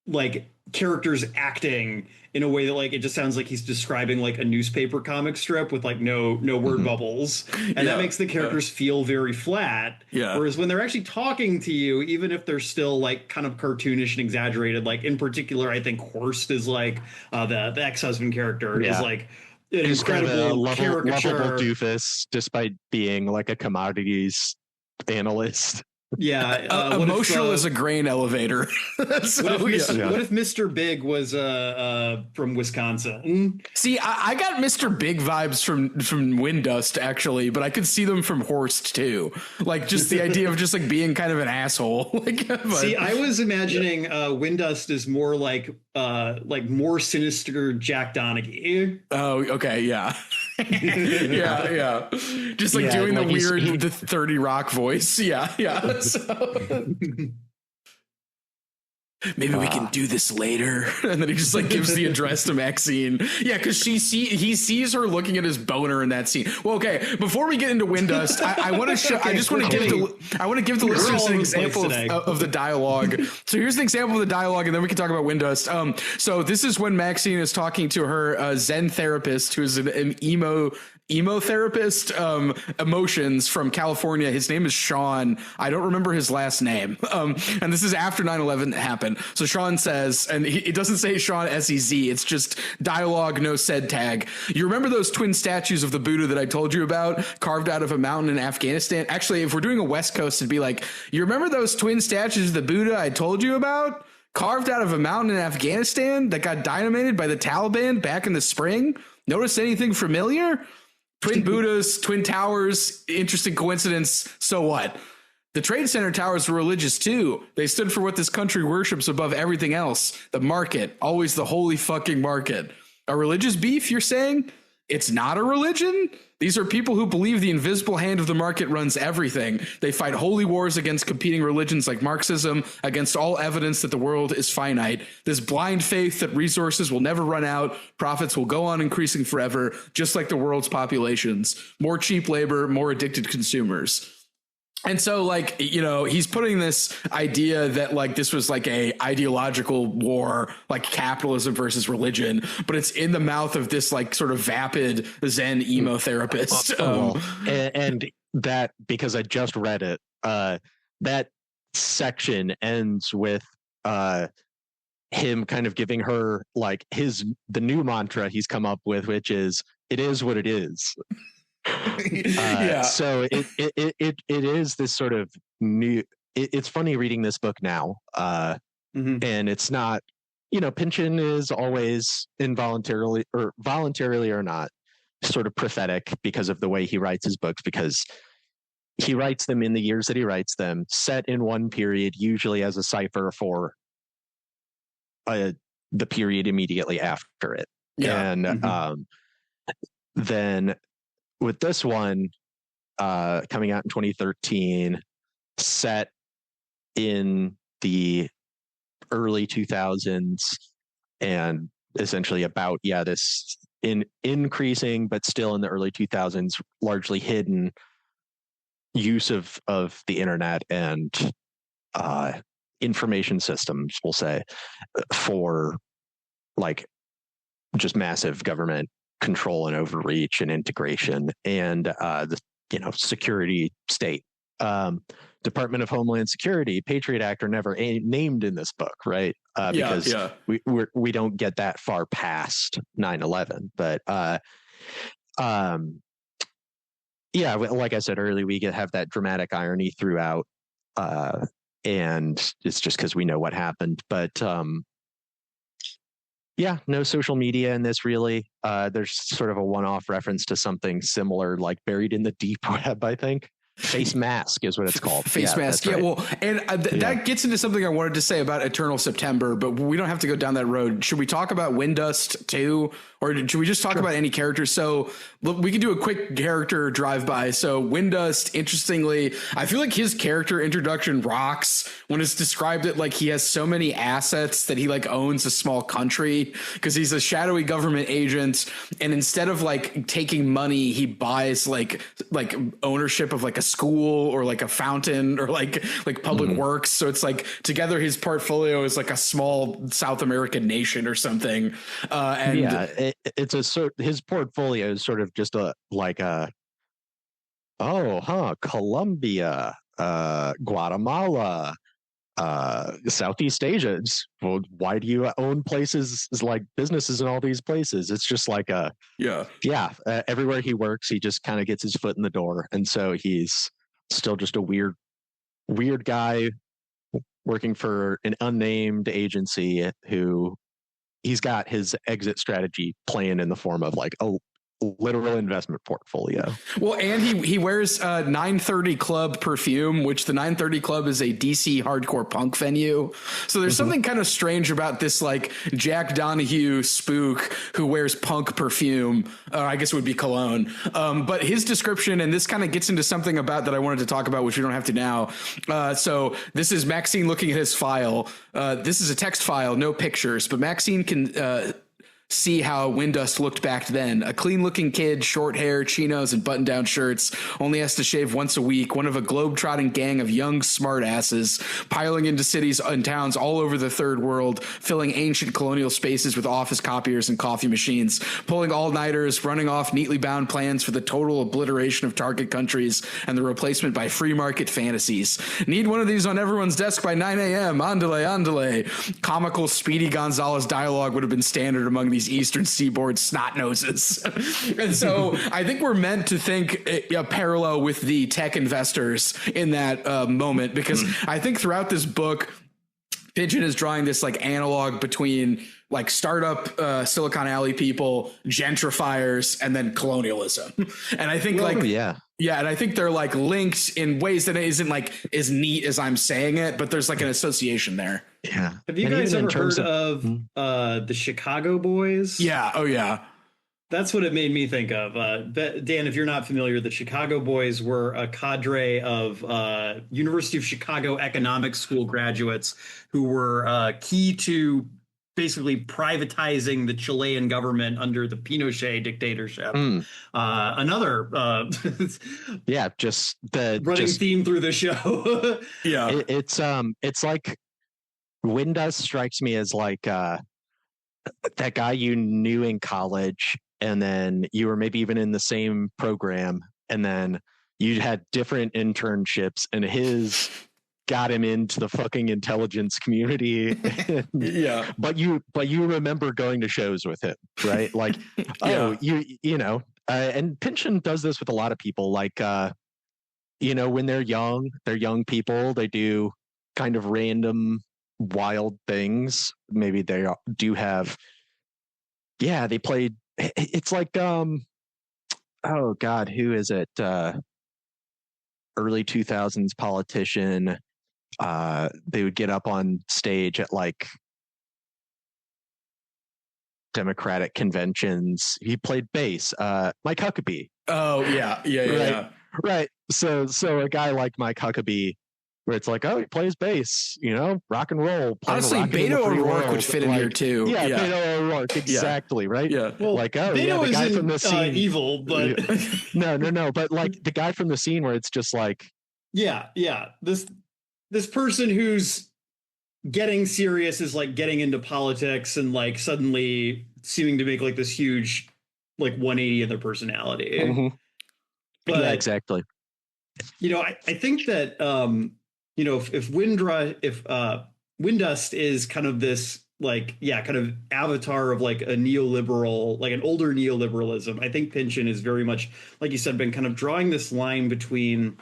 like characters acting in a way that like it just sounds like he's describing like a newspaper comic strip with like no word bubbles, and that makes the characters feel very flat. Whereas when they're actually talking to you, even if they're still like kind of cartoonish and exaggerated, like in particular I think Horst is like the ex-husband character is like an incredible caricature, lovable doofus despite being like a commodities analyst. Yeah, emotional as a grain elevator. So, what if Mr. Big was from Wisconsin? See, I got Mr. Big vibes from Windust actually, but I could see them from Horst too. Like just the idea of just like being kind of an asshole. Like, but, see, I was imagining Windust is more like more sinister Jack Donaghy. Oh, okay, yeah. yeah. Just like doing like the 30 Rock voice. Yeah. So. Maybe we can do this later. And then he just like gives the address to Maxine. Yeah, because he sees her looking at his boner in that scene. Well, okay, before we get into Windust, I want to show. I just want to give the listeners an example of the dialogue. So here's an example of the dialogue, and then we can talk about Windust. So this is when Maxine is talking to her Zen therapist, who is an emo therapist, emotions from California. His name is Sean. I don't remember his last name. And this is after 9/11 happened. So Sean says, and it doesn't say Sean S-E-Z. It's just dialogue, no said tag. You remember those twin statues of the Buddha that I told you about, carved out of a mountain in Afghanistan? Actually, if we're doing a West Coast, it'd be like, you remember those twin statues of the Buddha I told you about, carved out of a mountain in Afghanistan that got dynamited by the Taliban back in the spring? Notice anything familiar? Twin Buddhas, twin towers, interesting coincidence. So what? The Trade Center towers were religious too. They stood for what this country worships above everything else. The market, always the holy fucking market. A religious beef, you're saying? It's not a religion? These are people who believe the invisible hand of the market runs everything. They fight holy wars against competing religions like Marxism, against all evidence that the world is finite. This blind faith that resources will never run out, profits will go on increasing forever, just like the world's populations. More cheap labor, more addicted consumers. And so, like, you know, he's putting this idea that, like, this was like a ideological war, like capitalism versus religion, but it's in the mouth of this, like, sort of vapid Zen emo therapist. And that, because I just read it, that section ends with him kind of giving her, like, the new mantra he's come up with, which is, it is what it is. So it is this sort of new. It's funny reading this book now, and it's not. You know, Pynchon is always involuntarily or voluntarily or not sort of prophetic because of the way he writes his books, because he writes them in the years that he writes them, set in one period, usually as a cipher for the period immediately after it. And then with this one coming out in 2013, set in the early 2000s, and essentially about this increasing but still in the early 2000s largely hidden use of the internet and information systems, we'll say, for like just massive government control and overreach and integration, and the security state. Department of Homeland Security, Patriot Act are never named in this book, right? Because we don't get that far past 9/11. But like I said earlier, we have that dramatic irony throughout, and it's just because we know what happened. But no social media in this really. There's sort of a one-off reference to something similar, like Buried in the Deep Web, I think. Face Mask is what it's called. Face Mask. Yeah, right. Well, and that gets into something I wanted to say about Eternal September, but we don't have to go down that road. Should we talk about Windust too? Or should we just talk about any characters? So look, we can do a quick character drive-by. So Windust, interestingly, I feel like his character introduction rocks when it's described it like he has so many assets that he like owns a small country because he's a shadowy government agent. And instead of like taking money, he buys like ownership of like a school or like a fountain or like public works. So it's like together his portfolio is like a small South American nation or something. His portfolio is sort of just Colombia, Guatemala, Southeast Asia. Well, why do you own places like businesses in all these places? It's just like everywhere he works, he just kind of gets his foot in the door, and so he's still just a weird weird guy working for an unnamed agency who he's got his exit strategy planned in the form of like a literal investment portfolio. Well, and he wears 930 Club perfume, which the 930 Club is a DC hardcore punk venue. So there's something kind of strange about this like Jack Donahue spook who wears punk perfume. I guess it would be cologne. But his description, and this kind of gets into something about that I wanted to talk about, which we don't have to now. So this is Maxine looking at his file. This is a text file, no pictures, but Maxine can see how Windust looked back then. A clean-looking kid, short hair, chinos, and button-down shirts, only has to shave once a week, one of a globe-trotting gang of young smartasses, piling into cities and towns all over the third world, filling ancient colonial spaces with office copiers and coffee machines, pulling all-nighters, running off neatly bound plans for the total obliteration of target countries and the replacement by free-market fantasies. Need one of these on everyone's desk by 9 a.m. Andale, andale. Comical, Speedy Gonzalez dialogue would have been standard among these Eastern Seaboard snot noses. And so I think we're meant to think a parallel with the tech investors in that moment, because I think throughout this book, Pynchon is drawing this like analog between like startup Silicon Alley people, gentrifiers, and then colonialism. And I think yeah, and I think they're like linked in ways that isn't like as neat as I'm saying it, but there's like an association there. Yeah. Have you guys ever heard of the Chicago Boys? Yeah. Oh, yeah. That's what it made me think of. Dan, if you're not familiar, the Chicago Boys were a cadre of University of Chicago Economics School graduates who were key to basically privatizing the Chilean government under the Pinochet dictatorship. Another just the running theme through the show. Yeah. It's like Windust strikes me as like that guy you knew in college, and then you were maybe even in the same program, and then you had different internships, and his got him into the fucking intelligence community. Yeah. But you remember going to shows with him, right? Like, Yeah. you know, and Pynchon does this with a lot of people. Like, when they're young people, they do kind of random, wild things. Maybe they do have, they played, it's like, oh God, who is it? Early 2000s politician. They would get up on stage at like Democratic conventions. He played bass. Mike Huckabee. Oh yeah. Right. So a guy like Mike Huckabee, where it's like, oh, he plays bass, rock and roll. Honestly, Beto O'Rourke would fit in here too. Yeah, Beto O'Rourke, exactly, right? Yeah. Well, like, Beto the guy from the scene. Evil, but no, but like the guy from the scene where it's just like, yeah. This person who's getting serious is like getting into politics and like suddenly seeming to make like this huge like 180 in their personality. Mm-hmm. But yeah, exactly. I think that if Windust is kind of this like kind of avatar of like a neoliberal, like an older neoliberalism, I think Pynchon is very much, like you said, been kind of drawing this line between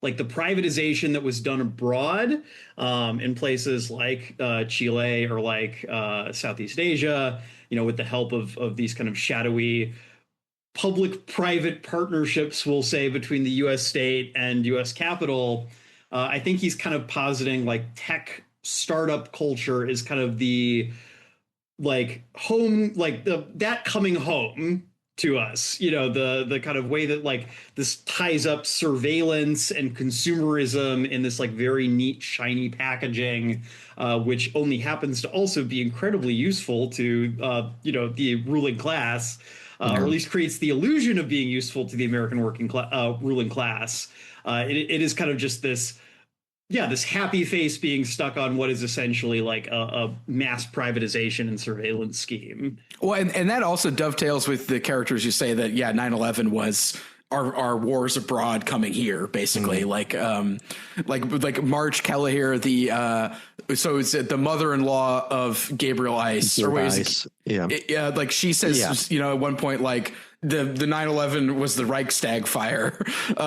like the privatization that was done abroad in places like Chile or like Southeast Asia, with the help of these kind of shadowy public-private partnerships, we'll say, between the U.S. state and U.S. capital. I think he's kind of positing like tech startup culture is kind of the like home, like that coming home to us, the kind of way that like this ties up surveillance and consumerism in this like very neat, shiny packaging, which only happens to also be incredibly useful to, the ruling class, or at least creates the illusion of being useful to the American ruling class. It is kind of just this happy face being stuck on what is essentially like a mass privatization and surveillance scheme. Well, and that also dovetails with the characters you say that, 9/11 was our wars abroad coming here, basically. Mm-hmm. like Marge Kelleher, so it's the mother-in-law of Gabriel Ice. Ice. Like she says, at one point, like, the 9/11 was the Reichstag fire,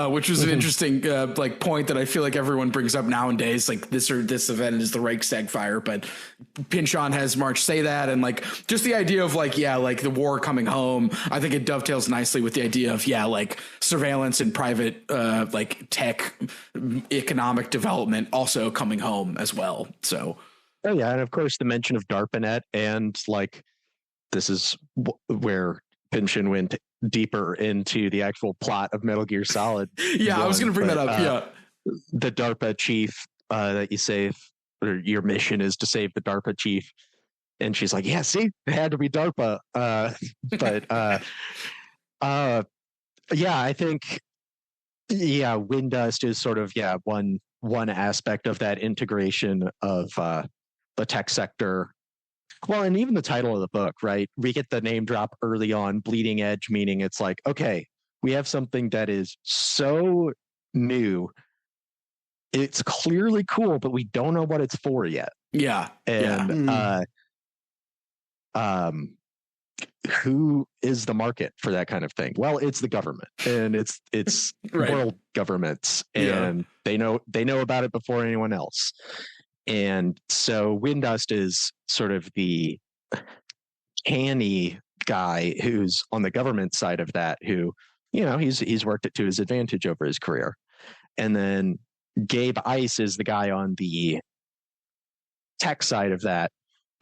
which was an interesting like point that I feel like everyone brings up nowadays. Like this event is the Reichstag fire, but Pynchon has March say that, and like just the idea of like like the war coming home. I think it dovetails nicely with the idea of like surveillance and private like tech economic development also coming home as well. So. Oh yeah, and of course the mention of DARPANET, and like this is where Pynchon went deeper into the actual plot of Metal Gear Solid. I was going to bring that up. The DARPA chief that you save, or your mission is to save the DARPA chief, and she's like, "Yeah, see, it had to be DARPA." I think Wind Dust is sort of one aspect of that integration of the tech sector. Well, and even the title of the book, right? We get the name drop early on, Bleeding Edge, meaning it's like, okay, we have something that is so new. It's clearly cool, but we don't know what it's for yet. Yeah. And who is the market for that kind of thing? Well, it's the government, and it's right. World governments, and they know about it before anyone else. And so Wind Dust is sort of the canny guy who's on the government side of that, who, he's worked it to his advantage over his career. And then Gabe Ice is the guy on the tech side of that,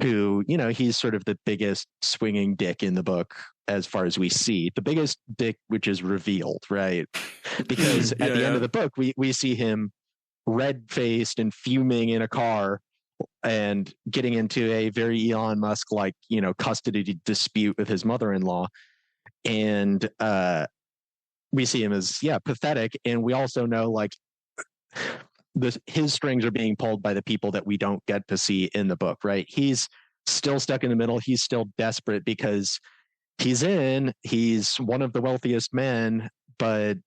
who, he's sort of the biggest swinging dick in the book as far as we see. The biggest dick, which is revealed, right? Because at the end of the book, we see him red-faced and fuming in a car and getting into a very Elon Musk like custody dispute with his mother-in-law, and we see him as pathetic, and we also know like his strings are being pulled by the people that we don't get to see in the book, right? He's still stuck in the middle. He's still desperate because he's one of the wealthiest men, but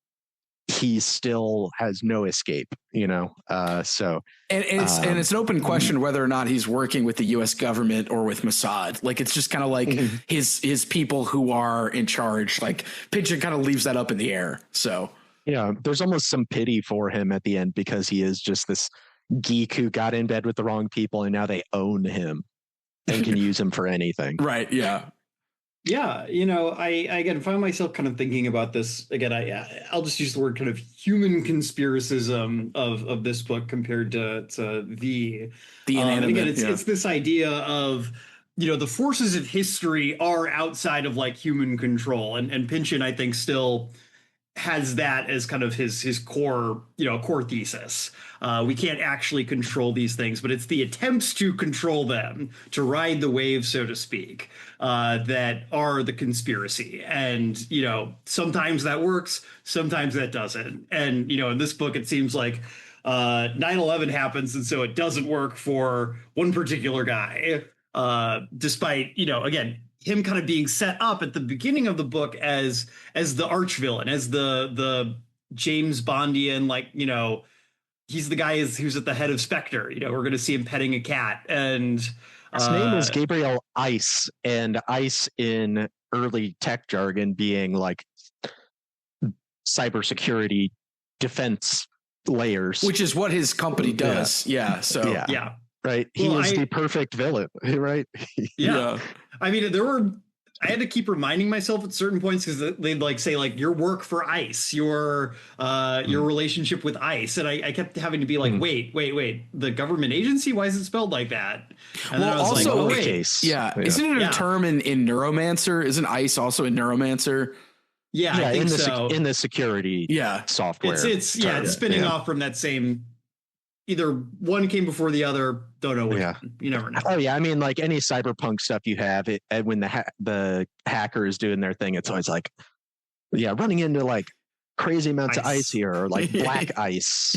he still has no escape, so. And it's an open question whether or not he's working with the U.S. government or with Mossad. Like, it's just kind of like his people who are in charge. Like, Pynchon kind of leaves that up in the air. So, there's almost some pity for him at the end, because he is just this geek who got in bed with the wrong people, and now they own him and can use him for anything. Right. Yeah. Yeah, I again find myself kind of thinking about this again. I'll just use the word kind of human conspiracism of this book compared to the inanimate. And again, it's this idea of the forces of history are outside of like human control, and Pynchon, I think, still has that as kind of his core core thesis. We can't actually control these things, but it's the attempts to control them, to ride the wave, so to speak, that are the conspiracy. And sometimes that works, sometimes that doesn't. And in this book, it seems like 9/11 happens, and so it doesn't work for one particular guy, despite again, him kind of being set up at the beginning of the book as the arch villain, as the James Bondian, like, he's the guy who's at the head of Spectre. We're going to see him petting a cat, and his name is Gabriel Ice, and Ice in early tech jargon being like cybersecurity defense layers, which is what his company does. So right. He is the perfect villain, right? Yeah. I mean, I had to keep reminding myself at certain points, because they'd like say like your work for ICE, your relationship with ICE, and I kept having to be like, wait, the government agency? Why is it spelled like that? And then I was also, like, isn't it a term in Neuromancer? Isn't ICE also in Neuromancer? Yeah, I think so. In the security software, it's spinning off from that same. Either one came before the other. Don't know which one. You never know. Oh yeah, I mean, like any cyberpunk stuff you have, when the hacker is doing their thing, it's always like, running into like crazy amounts of ice here, or like black ice.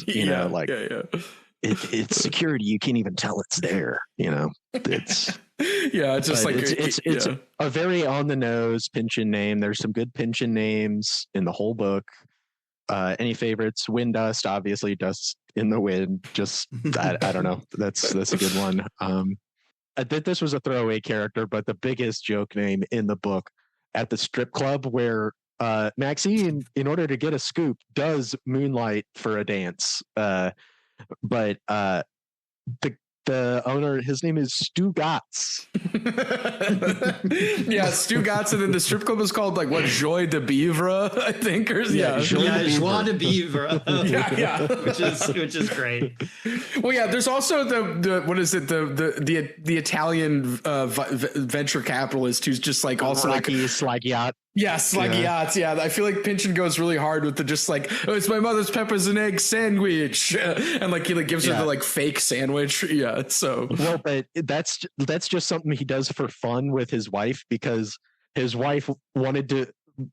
It's security. You can't even tell it's there. It's it's just like it's a very on the nose Pynchon name. There's some good Pynchon names in the whole book. Any favorites? Wind Dust, obviously, Dust in the Wind. Just I don't know. That's a good one. I think this was a throwaway character, but the biggest joke name in the book, at the strip club where Maxine, in order to get a scoop, does moonlight for a dance. But the owner, his name is Stu Gotts. Yeah, Stu Gotts, and then the strip club is called like what, Joie de Beavre, I think, or Joie de Beavre. yeah, which is great. Well, yeah, there's also the what is it, the Italian venture capitalist who's just like also Rocky like Slagiat. Yes, like yachts. Yeah, I feel like Pynchon goes really hard with the just like, oh, it's my mother's peppers and egg sandwich, and like he like gives her the like fake sandwich. Yeah, so well, but that's just something he does for fun with his wife, because his wife wanted to,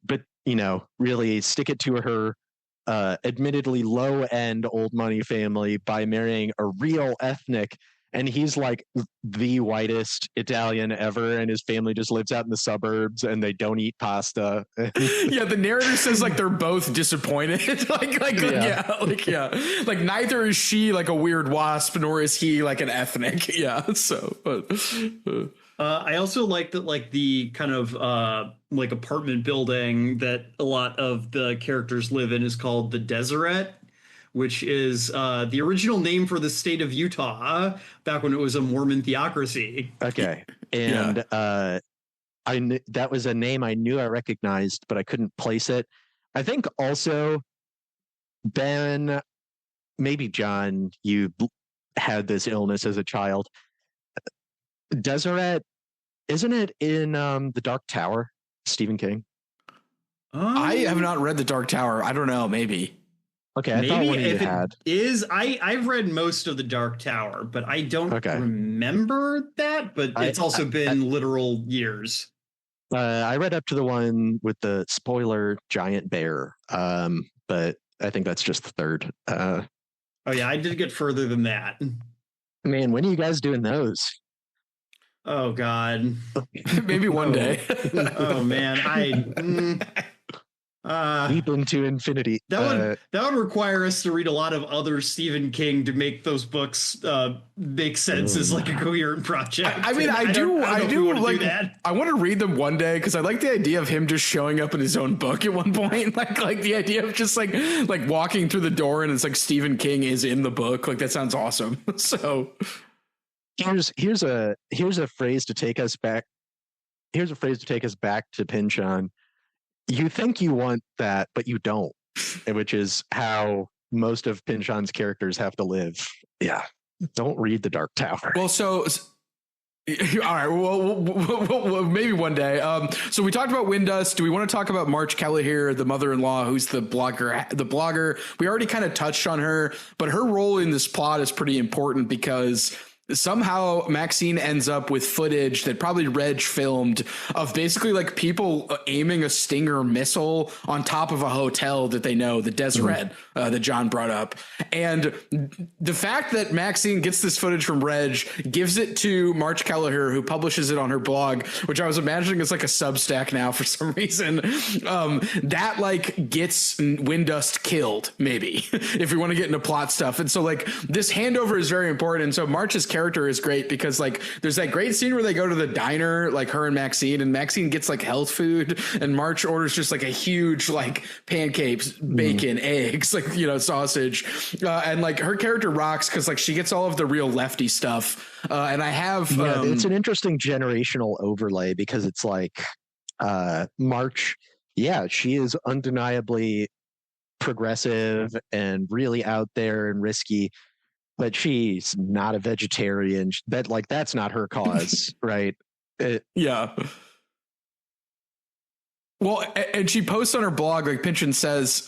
but really stick it to her admittedly low end old money family by marrying a real ethnic. And he's like the whitest Italian ever, and his family just lives out in the suburbs, and they don't eat pasta. Yeah, the narrator says like they're both disappointed. like neither is she like a weird wasp, nor is he like an ethnic. Yeah, so. I also like that, like the kind of like apartment building that a lot of the characters live in is called the Deseret, which is the original name for the state of Utah back when it was a Mormon theocracy. Okay. And that was a name I knew I recognized, but I couldn't place it. I think also, Ben, maybe John, you had this illness as a child. Deseret, isn't it in The Dark Tower, Stephen King? I have not read The Dark Tower. I don't know, maybe. Okay, I thought one of you had. I've read most of The Dark Tower, but I don't remember that. But it's also been literal years. I read up to the one with the spoiler giant bear, but I think that's just the third. Oh yeah, I did get further than that. Man, when are you guys doing those? Oh God, maybe one day. Oh man, leap into infinity. That would require us to read a lot of other Stephen King to make those books make sense as like a coherent project. I mean, I do like that. I want to read them one day because I like the idea of him just showing up in his own book at one point. like the idea of just like walking through the door and it's like Stephen King is in the book. Like that sounds awesome. So here's a phrase to take us back. Here's a phrase to take us back to Pynchon. You think you want that, but you don't, which is how most of Pynchon's characters have to live. Yeah. Don't read The Dark Tower. Well, so all right. Well, maybe one day. So we talked about Windust. Do we want to talk about March Kelleher, the mother-in-law, who's the blogger? We already kind of touched on her, but her role in this plot is pretty important because somehow Maxine ends up with footage that probably Reg filmed of basically like people aiming a Stinger missile on top of a hotel that they know, the Deseret, that John brought up. And the fact that Maxine gets this footage from Reg, gives it to March Kelleher, who publishes it on her blog, which I was imagining is like a Substack now for some reason, that like gets Windust killed, maybe, if we want to get into plot stuff. And so like this handover is very important. And so March's character is great because like there's that great scene where they go to the diner, like her and Maxine gets like health food and March orders just like a huge like pancakes, bacon, eggs, like, sausage, and like her character rocks because like she gets all of the real lefty stuff, and I have it's an interesting generational overlay because it's like March, she is undeniably progressive and really out there and risky, but she's not a vegetarian. That's not her cause, right? Yeah. Well, and she posts on her blog, like Pynchon says,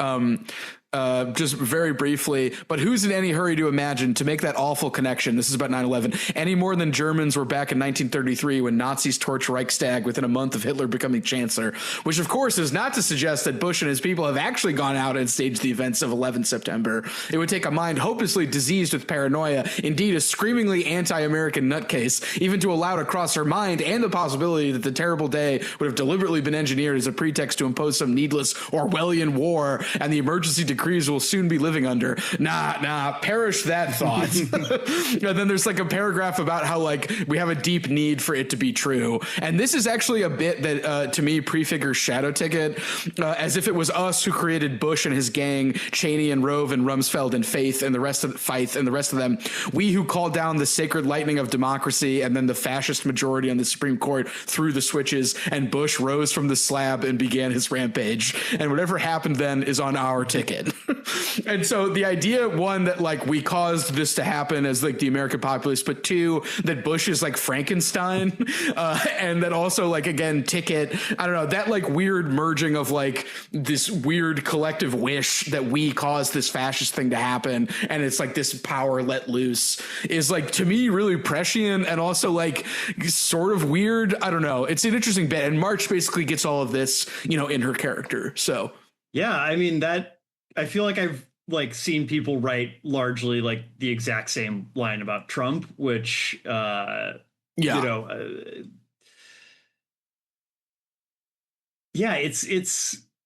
just very briefly, but who's in any hurry to imagine to make that awful connection? This is about 9/11 any more than Germans were back in 1933 when Nazis torched Reichstag within a month of Hitler becoming chancellor, which of course is not to suggest that Bush and his people have actually gone out and staged the events of 11 September. It would take a mind hopelessly diseased with paranoia, indeed a screamingly anti-American nutcase, even to allow to cross her mind and the possibility that the terrible day would have deliberately been engineered as a pretext to impose some needless Orwellian war and the emergency decree decrees we'll soon be living under. Nah, perish that thought. And then there's like a paragraph about how like we have a deep need for it to be true. And this is actually a bit that to me prefigures Shadow Ticket, as if it was us who created Bush and his gang, Cheney and Rove and Rumsfeld and Faith and the rest of them. We who called down the sacred lightning of democracy, and then the fascist majority on the Supreme Court threw the switches, and Bush rose from the slab and began his rampage. And whatever happened then is on our ticket. And so the idea, one, that like we caused this to happen as like the American populace, but two, that Bush is like Frankenstein, and that also like, again, Ticket, I don't know, that like weird merging of like this weird collective wish that we caused this fascist thing to happen, and it's like this power let loose, is like to me really prescient and also like sort of weird. I don't know, it's an interesting bit, and March basically gets all of this, you know, in her character. So yeah, I mean, that I feel like I've like seen people write largely like the exact same line about Trump, which you know, yeah, it's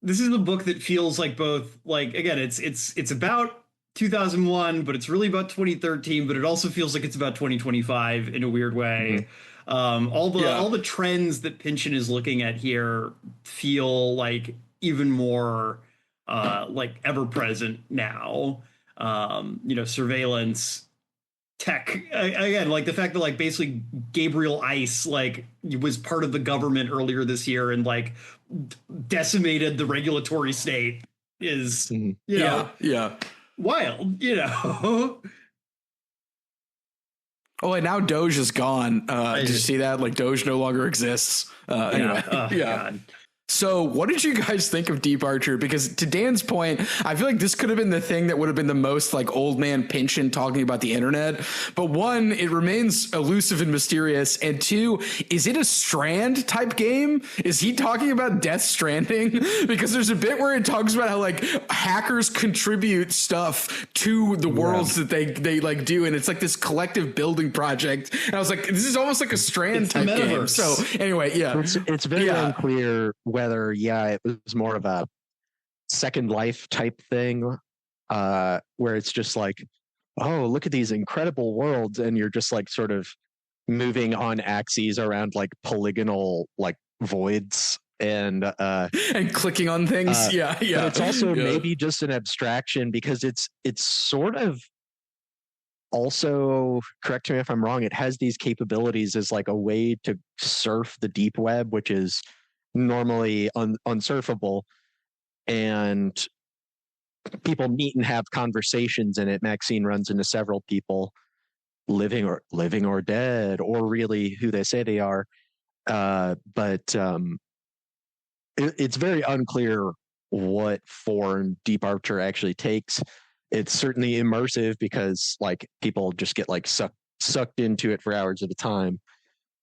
this is a book that feels like both, like, again, it's about 2001, but it's really about 2013, but it also feels like it's about 2025 in a weird way. All the trends that Pynchon is looking at here feel like even more like ever present now. You know, surveillance, tech, again, like the fact that like basically Gabriel Ice like was part of the government earlier this year and like decimated the regulatory state is, you know, wild, you know. Oh, and now Doge is gone. Did you see that? Like Doge no longer exists. Anyway, God. So what did you guys think of Deep Archer? Because to Dan's point, I feel like this could have been the thing that would have been the most like old man Pynchon talking about the internet. But one, it remains elusive and mysterious. And two, is it a Strand type game? Is he talking about Death Stranding? Because there's a bit where it talks about how like hackers contribute stuff to the worlds that they like do. And it's like this collective building project. And I was like, this is almost like a Strand type game. So anyway, it's very unclear whether it was more of a Second Life type thing, where it's just like, oh, look at these incredible worlds, and you're just like sort of moving on axes around like polygonal like voids and clicking on things. But it's also maybe just an abstraction, because it's sort of also, correct me if I'm wrong, it has these capabilities as like a way to surf the deep web, which is normally unsurfable, and people meet and have conversations in it. Maxine runs into several people, living or dead, or really who they say they are, but it's very unclear what form Deep Archer actually takes. It's certainly immersive because like people just get like sucked into it for hours at a time.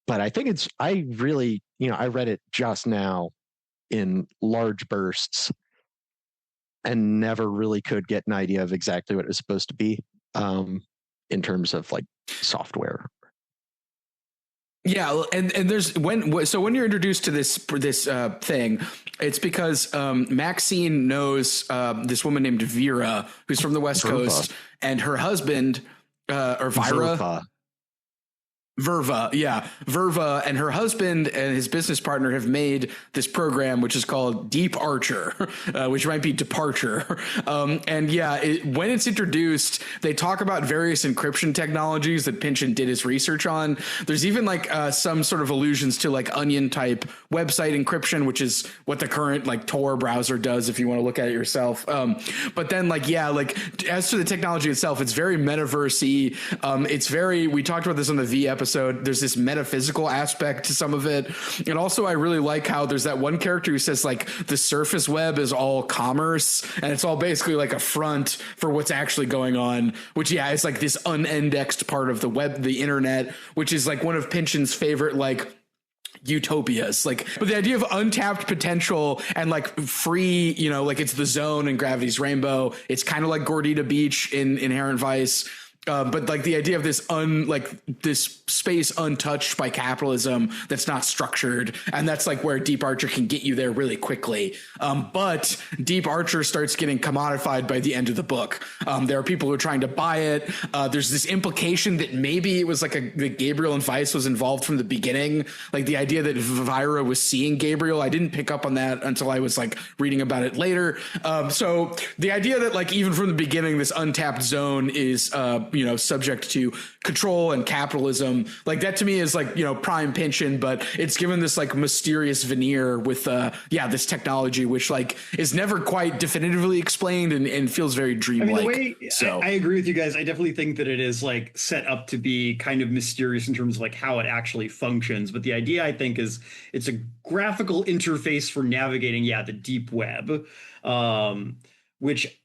But I think I really, I read it just now in large bursts and never really could get an idea of exactly what it was supposed to be in terms of like software. Yeah, and there's when you're introduced to this thing, it's because Maxine knows this woman named Vera, who's from the West Coast, and her husband, or Verva and her husband and his business partner have made this program which is called Deep Archer, which might be Departure. When it's introduced, they talk about various encryption technologies that Pynchon did his research on. There's even like some sort of allusions to like Onion type website encryption, which is what the current like Tor browser does if you want to look at it yourself. But then as to the technology itself, it's very metaverse-y. We talked about this on the V episode. There's this metaphysical aspect to some of it. And also I really like how there's that one character who says like the surface web is all commerce, and it's all basically like a front for what's actually going on, which is like this unindexed part of the web, the internet, which is like one of Pynchon's favorite like utopias, but the idea of untapped potential and like free, like it's the zone in Gravity's Rainbow. It's kind of like Gordita Beach in Inherent Vice. But like the idea of this this space untouched by capitalism that's not structured, and that's like where Deep Archer can get you there really quickly. But Deep Archer starts getting commodified by the end of the book. There are people who are trying to buy it. There's this implication that maybe it was like that Gabriel and Weiss was involved from the beginning. Like the idea that Vira was seeing Gabriel. I didn't pick up on that until I was like reading about it later. So the idea that like even from the beginning, this untapped zone is subject to control and capitalism, like that to me is like, prime Pynchon, but it's given this like mysterious veneer with this technology, which like is never quite definitively explained and feels very dreamlike. I agree with you guys. I definitely think that it is like set up to be kind of mysterious in terms of like how it actually functions. But the idea, I think, is it's a graphical interface for navigating, the deep web, which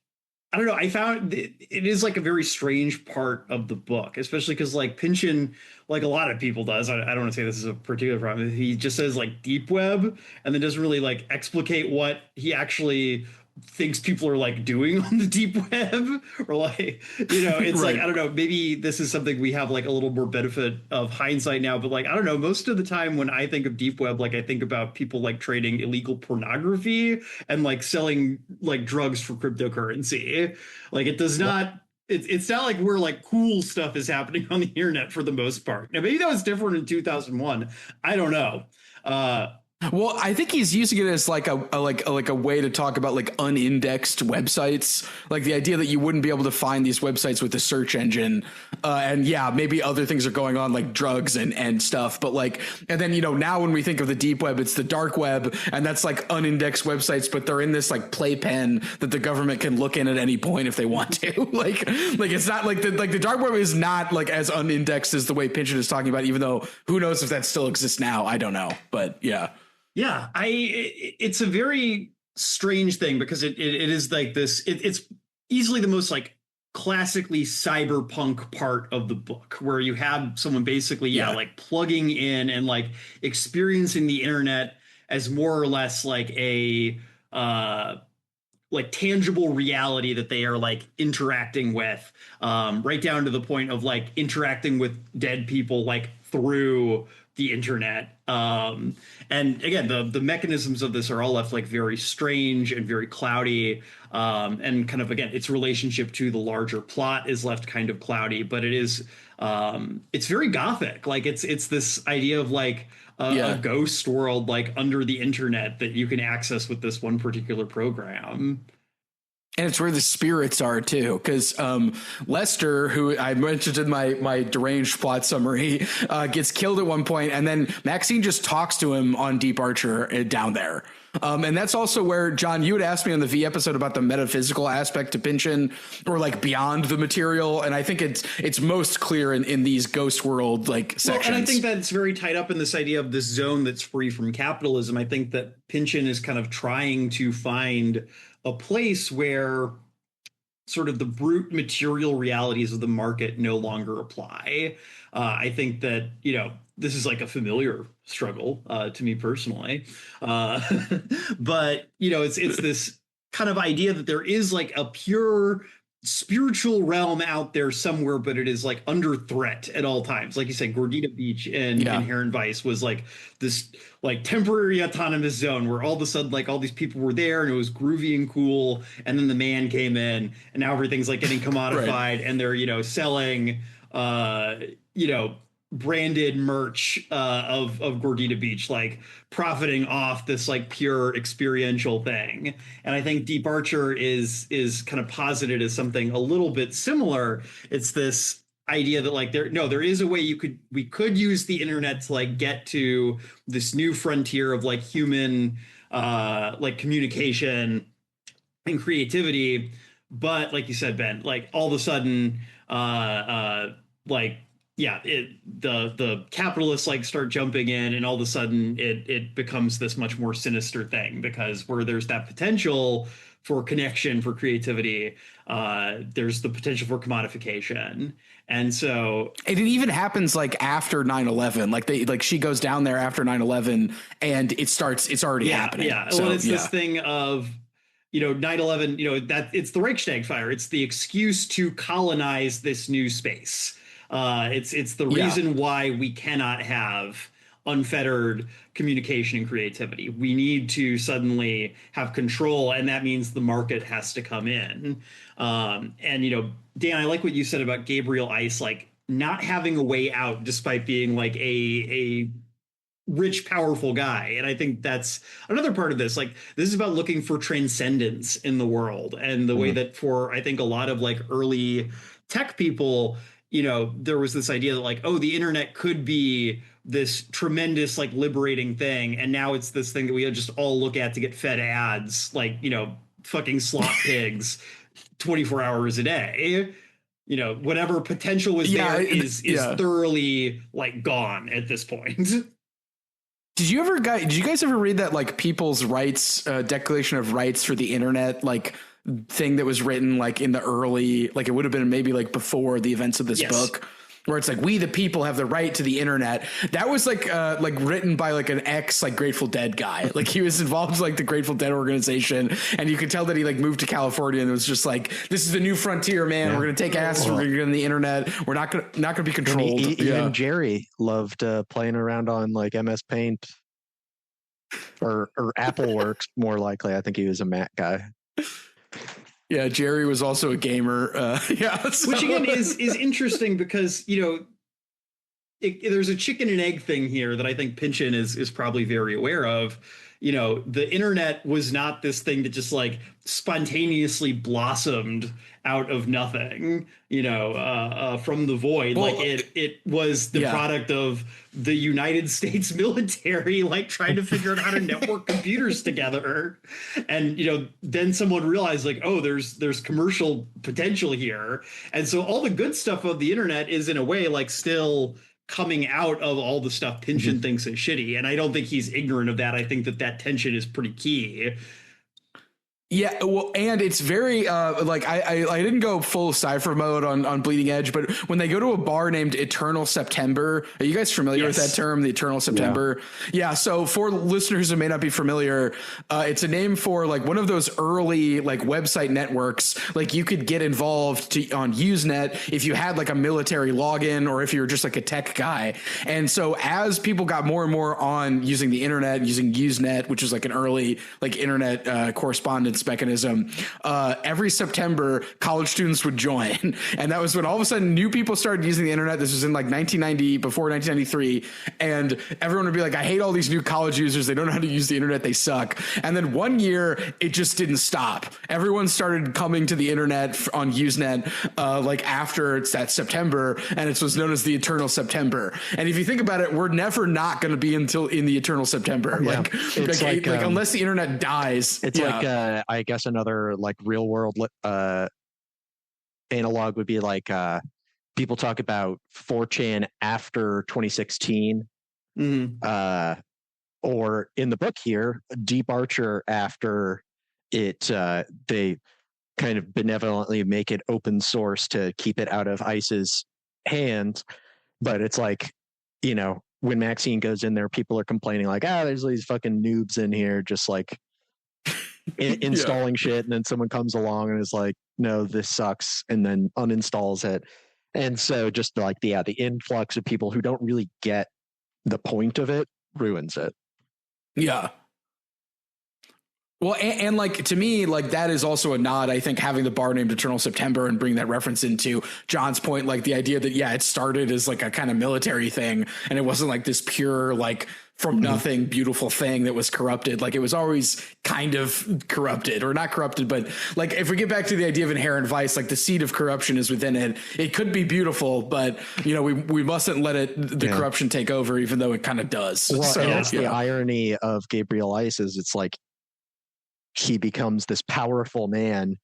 I don't know. I found it is like a very strange part of the book, especially because like Pynchon, like a lot of people does. I don't want to say this is a particular problem. He just says like deep web and then doesn't really like explicate what he actually thinks people are like doing on the deep web, or like, it's right. like, I don't know, maybe this is something we have like a little more benefit of hindsight now, but like, I don't know, most of the time when I think of deep web, like I think about people like trading illegal pornography and like selling like drugs for cryptocurrency. Like it does not, it's not like where like cool stuff is happening on the internet for the most part. Now maybe that was different in 2001. I don't know. Well, I think he's using it as like a way to talk about like unindexed websites, like the idea that you wouldn't be able to find these websites with the search engine, and maybe other things are going on like drugs and stuff, but like, and then now when we think of the deep web, it's the dark web, and that's like unindexed websites, but they're in this like playpen that the government can look in at any point if they want to. like it's not like the dark web is not like as unindexed as the way Pynchon is talking about, even though who knows if that still exists now. I don't know, but yeah. Yeah, it's a very strange thing because it is like this. It's easily the most like classically cyberpunk part of the book, where you have someone basically like plugging in and like experiencing the internet as more or less like a like tangible reality that they are like interacting with, right down to the point of like interacting with dead people like through the internet. And again, the mechanisms of this are all left like very strange and very cloudy. And kind of, again, its relationship to the larger plot is left kind of cloudy, but it is, it's very gothic. Like it's this idea of like a ghost world, like under the internet that you can access with this one particular program. And it's where the spirits are too, because Lester, who I mentioned in my deranged plot summary, gets killed at one point, and then Maxine just talks to him on Deep Archer down there. And that's also where, John, you had asked me on the V episode about the metaphysical aspect to Pynchon, or like beyond the material, and I think it's most clear in these ghost world like sections. Well, and I think that's very tied up in this idea of this zone that's free from capitalism. I think that Pynchon is kind of trying to find a place where sort of the brute material realities of the market no longer apply. I think that, this is like a familiar struggle to me personally. But, it's this kind of idea that there is like a pure spiritual realm out there somewhere, but it is like under threat at all times. Like you said, Gordita Beach in Inherent Vice was like this like temporary autonomous zone where all of a sudden like all these people were there and it was groovy and cool, and then the man came in and now everything's like getting commodified right. And they're selling branded merch of Gordita Beach, like profiting off this like pure experiential thing. And I think Deep Archer is kind of posited as something a little bit similar. It's this idea that like there is a way we could use the internet to like get to this new frontier of like human like communication and creativity, but like you said, Ben, like all of a sudden the capitalists like start jumping in, and all of a sudden it becomes this much more sinister thing, because where there's that potential for connection, for creativity, there's the potential for commodification. And so it even happens like after 9/11, like she goes down there after 9/11 and it's already happening. Yeah. So, well, it's this thing of 9/11, that it's the Reichstag fire. It's the excuse to colonize this new space. It's the reason why we cannot have unfettered communication and creativity. We need to suddenly have control, and that means the market has to come in. And Dan, I like what you said about Gabriel Ice, like not having a way out despite being like a rich, powerful guy. And I think that's another part of this. Like, this is about looking for transcendence in the world, and the way that for, I think, a lot of like early tech people, there was this idea that like, oh, the internet could be this tremendous, like, liberating thing. And now it's this thing that we just all look at to get fed ads, like, fucking slot pigs 24 hours a day. Whatever potential was there is thoroughly like gone at this point. Did you guys ever read that like People's Rights Declaration of Rights for the Internet like thing that was written like in the early, like it would have been maybe like before the events of this book, where it's like, we the people have the right to the internet? That was like written by like an ex like Grateful Dead guy. Like he was involved with like the Grateful Dead organization, and you could tell that he like moved to California and it was just like, this is the new frontier, man. We're gonna take acid. We're gonna get on the internet. We're not gonna be controlled. Even Jerry loved playing around on like MS Paint or Apple Works, more likely. I think he was a Mac guy. Yeah, Jerry was also a gamer. Which again is interesting because there's a chicken and egg thing here that I think Pynchon is probably very aware of. The internet was not this thing that just like spontaneously blossomed out of nothing, from the void. Well, like it was the product of the United States military, like trying to figure out how to network computers together. And, then someone realized like, oh, there's commercial potential here. And so all the good stuff of the internet is in a way like still coming out of all the stuff Pynchon thinks is shitty. And I don't think he's ignorant of that. I think that tension is pretty key. Yeah, well, and it's very like I didn't go full cypher mode on Bleeding Edge, but when they go to a bar named Eternal September, are you guys familiar with that term, the Eternal September? Yeah. So for listeners who may not be familiar, it's a name for like one of those early like website networks. Like you could get involved on Usenet if you had like a military login or if you were just like a tech guy. And so as people got more and more on using the internet, using Usenet, which is like an early like internet correspondence mechanism, every September college students would join, and that was when all of a sudden new people started using the internet. This was in like 1990, before 1993, and everyone would be like, I hate all these new college users, they don't know how to use the internet, they suck. And then one year it just didn't stop. Everyone started coming to the internet on Usenet like after it's that September, and it was known as the Eternal September. And if you think about it, we're never not going to be until in the Eternal September. Like unless the internet dies. It's like I guess another like real world analog would be like people talk about 4chan after 2016, or in the book here, Deep Archer after it they kind of benevolently make it open source to keep it out of ICE's hands. But it's like, when Maxine goes in there, people are complaining like, there's these fucking noobs in here just like installing shit, and then someone comes along and is like, no, this sucks, and then uninstalls it. And so just like the influx of people who don't really get the point of it ruins it. Yeah. Well, and like to me, like that is also a nod, I think, having the bar named Eternal September and bring that reference into John's point, like the idea that, it started as like a kind of military thing, and it wasn't like this pure, like from nothing beautiful thing that was corrupted. Like it was always kind of corrupted, or not corrupted, but like if we get back to the idea of inherent vice, like the seed of corruption is within it. It could be beautiful, but we mustn't let the corruption take over, even though it kind of does. Well, so that's the irony of Gabriel Ice, is it's like he becomes this powerful man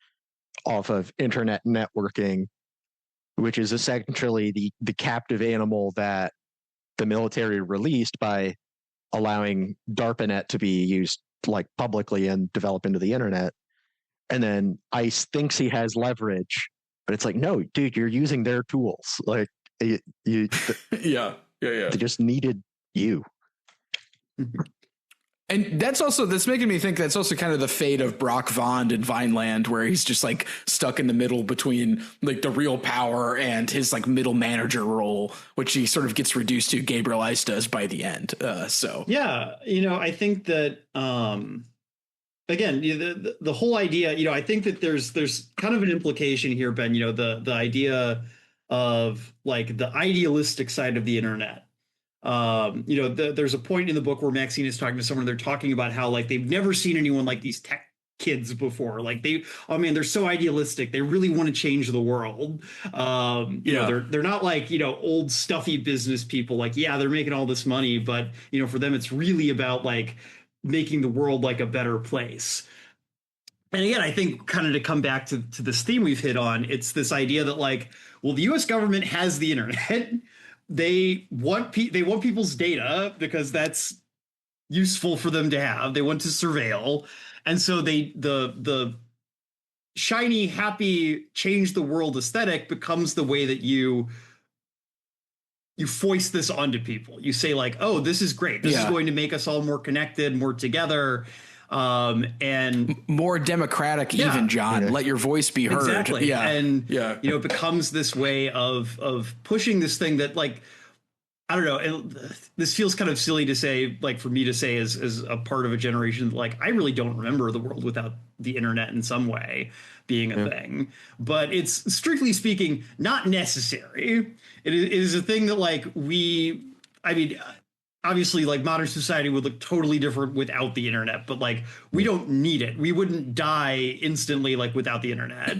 off of internet networking, which is essentially the captive animal that the military released by allowing DARPANET to be used like publicly and develop into the internet. And then ICE thinks he has leverage, but it's like, no, dude, you're using their tools. Like they They just needed you. And that's making me think that's also kind of the fate of Brock Vond in Vineland, where he's just like stuck in the middle between like the real power and his like middle manager role, which he sort of gets reduced to. Gabriel Ice does by the end. Yeah, I think that again, the whole idea, I think that there's kind of an implication here, Ben. The idea of like the idealistic side of the internet. There's a point in the book where Maxine is talking to someone. They're talking about how like they've never seen anyone like these tech kids before. Like they're so idealistic. They really want to change the world. They're not like, old stuffy business people. Like, yeah, they're making all this money, but for them, it's really about like making the world like a better place. And again, I think kind of to come back to this theme we've hit on, it's this idea that like, well, the US government has the internet. They want people's data because that's useful for them to have. They want to surveil. And so the shiny, happy, change the world aesthetic becomes the way that you foist this onto people. You say like, oh, this is great. This is going to make us all more connected, more together. And more democratic, even, John. Let your voice be heard. Exactly. It becomes this way of pushing this thing that, like, I don't know. This feels kind of silly to say, like, for me to say as a part of a generation, like, I really don't remember the world without the internet in some way being a thing. But it's, strictly speaking, not necessary. It is a thing that, like, obviously, like, modern society would look totally different without the internet, but like we don't need it. We wouldn't die instantly like without the internet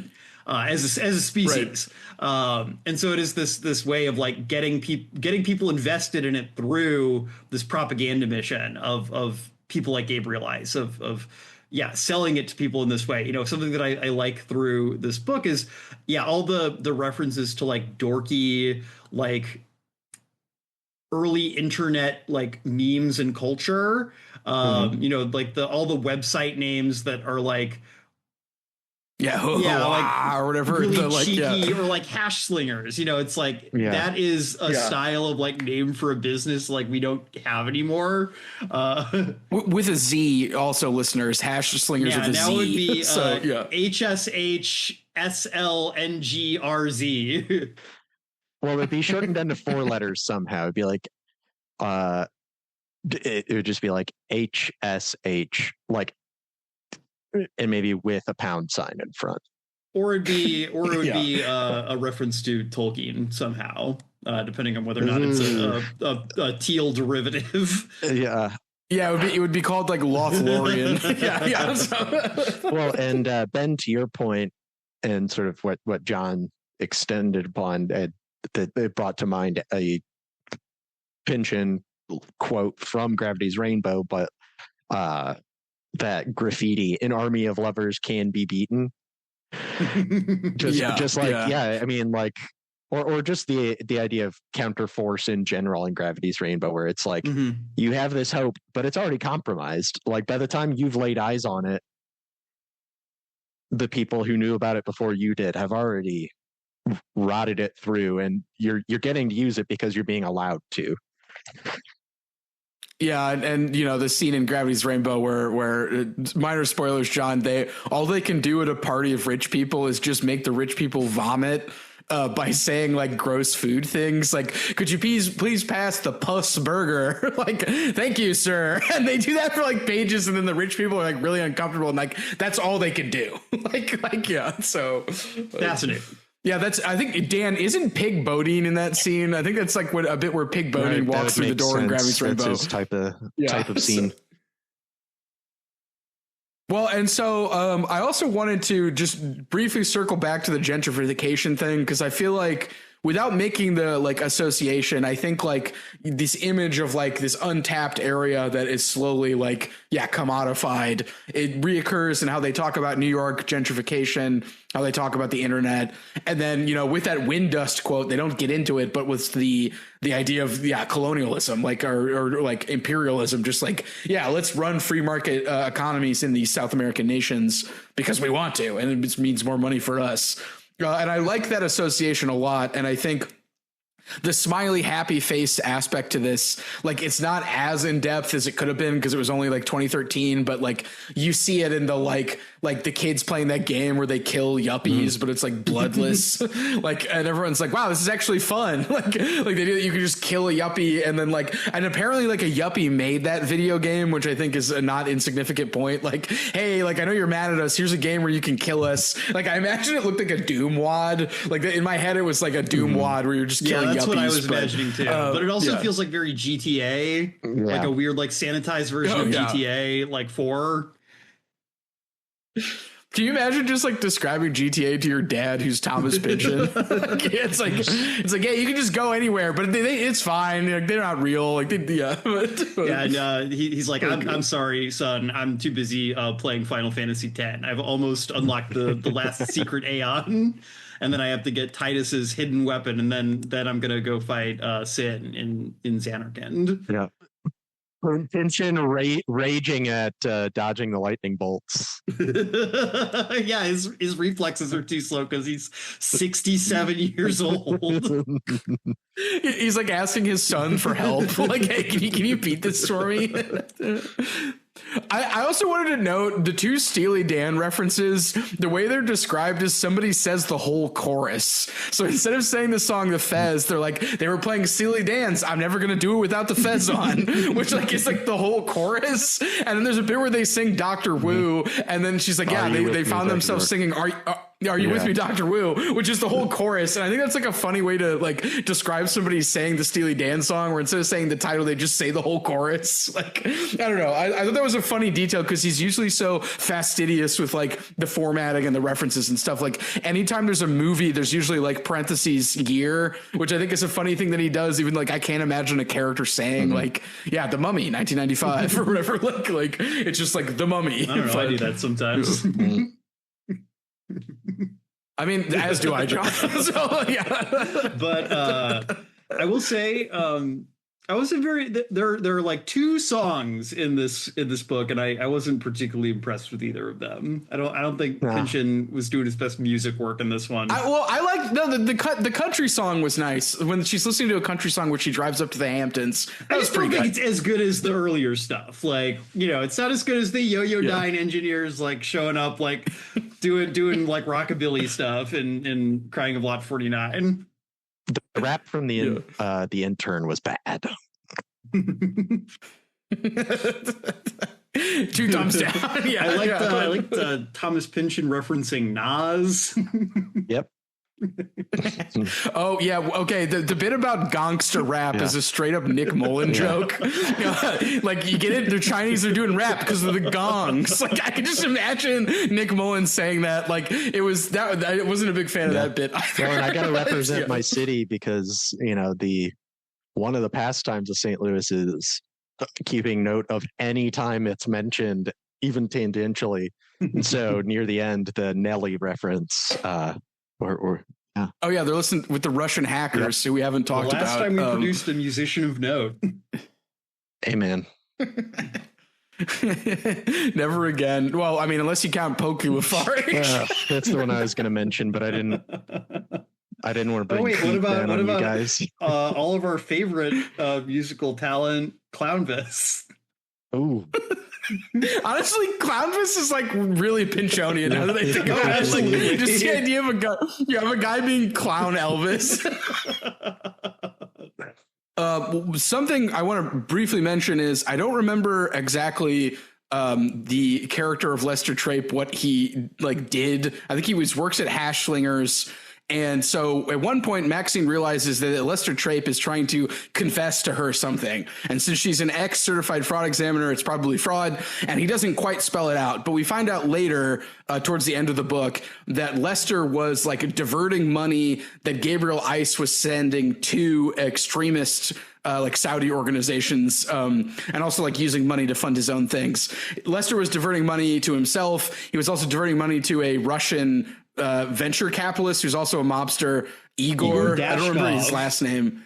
as a species. Right. And so it is this way of like getting people invested in it through this propaganda mission of people like Gabriel Ice of selling it to people in this way. Something that I like through this book is all the references to like dorky, like early internet like memes and culture, like all the website names that are like or whatever, really cheeky, or like hash slingers. It's like that is a style of like name for a business like we don't have anymore. With a Z, also, listeners, hash slingers with a now Z. Would be HSHSLNGRZ. Well, it'd be shortened down to 4 letters somehow. It'd be like, it would just be like HSH, like, and maybe with a pound sign in front. Or it would be a reference to Tolkien somehow, depending on whether or not it's a teal derivative. Yeah. Yeah, it would be called like Lothlorien. Well, and Ben, to your point, and sort of what John extended upon, that it brought to mind a Pynchon quote from Gravity's Rainbow, but that graffiti, "An army of lovers can be beaten." just like I mean, like, or just the idea of counterforce in general in Gravity's Rainbow, where it's like you have this hope, but it's already compromised. Like, by the time you've laid eyes on it, the people who knew about it before you did have already rotted it through, and you're getting to use it because you're being allowed to. Yeah, and the scene in Gravity's Rainbow where minor spoilers, John, all they can do at a party of rich people is just make the rich people vomit by saying like gross food things, like, "Could you please pass the Puss burger?" Like, "Thank you, sir." And they do that for like pages, and then the rich people are like really uncomfortable, and like that's all they can do. So fascinating. Yeah, I think, Dan, isn't Pig Bodine in that scene? I think that's like a bit where Pig Bodine walks through the door in Gravity's Rainbow. That's his type of scene. Well, and so I also wanted to just briefly circle back to the gentrification thing, because I feel like, without making the like association, I think like this image of like this untapped area that is slowly like, commodified, it reoccurs in how they talk about New York gentrification, how they talk about the internet. And then, with that wind dust quote, they don't get into it, but with the idea of, colonialism, like, or like imperialism, just like, let's run free market economies in these South American nations because we want to, and it just means more money for us. And I like that association a lot. And I think the smiley happy face aspect to this, like it's not as in depth as it could have been because it was only like 2013, but like you see it in the like the kids playing that game where they kill yuppies, but it's like bloodless. Like, and everyone's like, wow, this is actually fun. Like they do that, you can just kill a yuppie, and then like, and apparently like a yuppie made that video game, which I think is a not insignificant point. Like, hey, like I know you're mad at us, here's a game where you can kill us. Like I imagine it looked like a Doom wad. Like in my head it was like a Doom wad where you're just killing that's yuppies, what I was imagining too. But it also yeah. feels like very GTA, like a weird like sanitized version of GTA like 4. Can you imagine just like describing GTA to your dad, who's Thomas Pychon? It's like, yeah, you can just go anywhere, but it's fine. Like, they're not real. Like, and he's like, I'm sorry, son. I'm too busy playing Final Fantasy X. I've almost unlocked the last secret Aeon, and then I have to get Titus's hidden weapon, and then I'm gonna go fight Sin in Xanarkand. Yeah. Pynchon raging at dodging the lightning bolts. Yeah, his reflexes are too slow because he's 67 years old. He's like asking his son for help. Like, hey, can you beat this for me? I also wanted to note the two Steely Dan references. The way they're described is somebody says the whole chorus. So instead of saying the song The Fez, they're like, they were playing Steely Dan's I'm Never Gonna Do It Without the Fez On, which like is like the whole chorus. And then there's a bit where they sing Dr. Wu, and then she's like, yeah, they found themselves singing Are you with me, Dr. Wu? Which is the whole chorus. And I think that's like a funny way to like describe somebody saying the Steely Dan song, where instead of saying the title, they just say the whole chorus. Like, I don't know. I thought that was a funny detail because he's usually so fastidious with like the formatting and the references and stuff. Like anytime there's a movie, there's usually like parentheses year, which I think is a funny thing that he does. Even like, I can't imagine a character saying like, yeah, The Mummy, 1995 or whatever. Like it's just like The Mummy. I don't know. I do that sometimes. I mean, as do I, John. So, yeah. But I will say, I wasn't very. There are like two songs in this book, and I wasn't particularly impressed with either of them. I don't think Pynchon was doing his best music work in this one. I like the country song was nice when she's listening to a country song where she drives up to the Hamptons. I just don't think it's as good as the earlier stuff. Like, you know, it's not as good as the Yo-Yo Dine engineers like showing up like doing like rockabilly stuff in Crying of Lot 49. The rap from the intern was bad. 2 thumbs down. Yeah, I liked Thomas Pynchon referencing Nas. Yep. Oh yeah, okay. The bit about gangster rap is a straight up Nick Mullen joke. Like you get it, the Chinese are doing rap because of the gongs. Like I can just imagine Nick Mullen saying that. Like it was that. I wasn't a big fan of that bit either. Well, and I gotta represent my city because you know one of the pastimes of St. Louis is keeping note of any time it's mentioned, even tangentially. And so near the end, the Nelly reference. Oh yeah, they're listening with the Russian hackers who we haven't talked about. Last time we produced a musician of note. Amen. Never again. Well, I mean, unless you count Poku Lafari. That's the one I was going to mention, but I didn't want to bring what about you guys. All of our favorite musical talent, Clownvis. Ooh. Honestly, Clownvis is like really Pynchonian. Now that I think about it, like, just the idea of a guy being Clown Elvis. Something I want to briefly mention is I don't remember exactly the character of Lester Trape, what he like did. I think he works at Hash Slingers. And so at one point, Maxine realizes that Lester Trape is trying to confess to her something. And since she's an ex-certified fraud examiner, it's probably fraud. And he doesn't quite spell it out. But we find out later, towards the end of the book, that Lester was like diverting money that Gabriel Ice was sending to extremist like Saudi organizations, and also like using money to fund his own things. Lester was diverting money to himself. He was also diverting money to a Russian venture capitalist who's also a mobster, Igor. I don't remember his last name.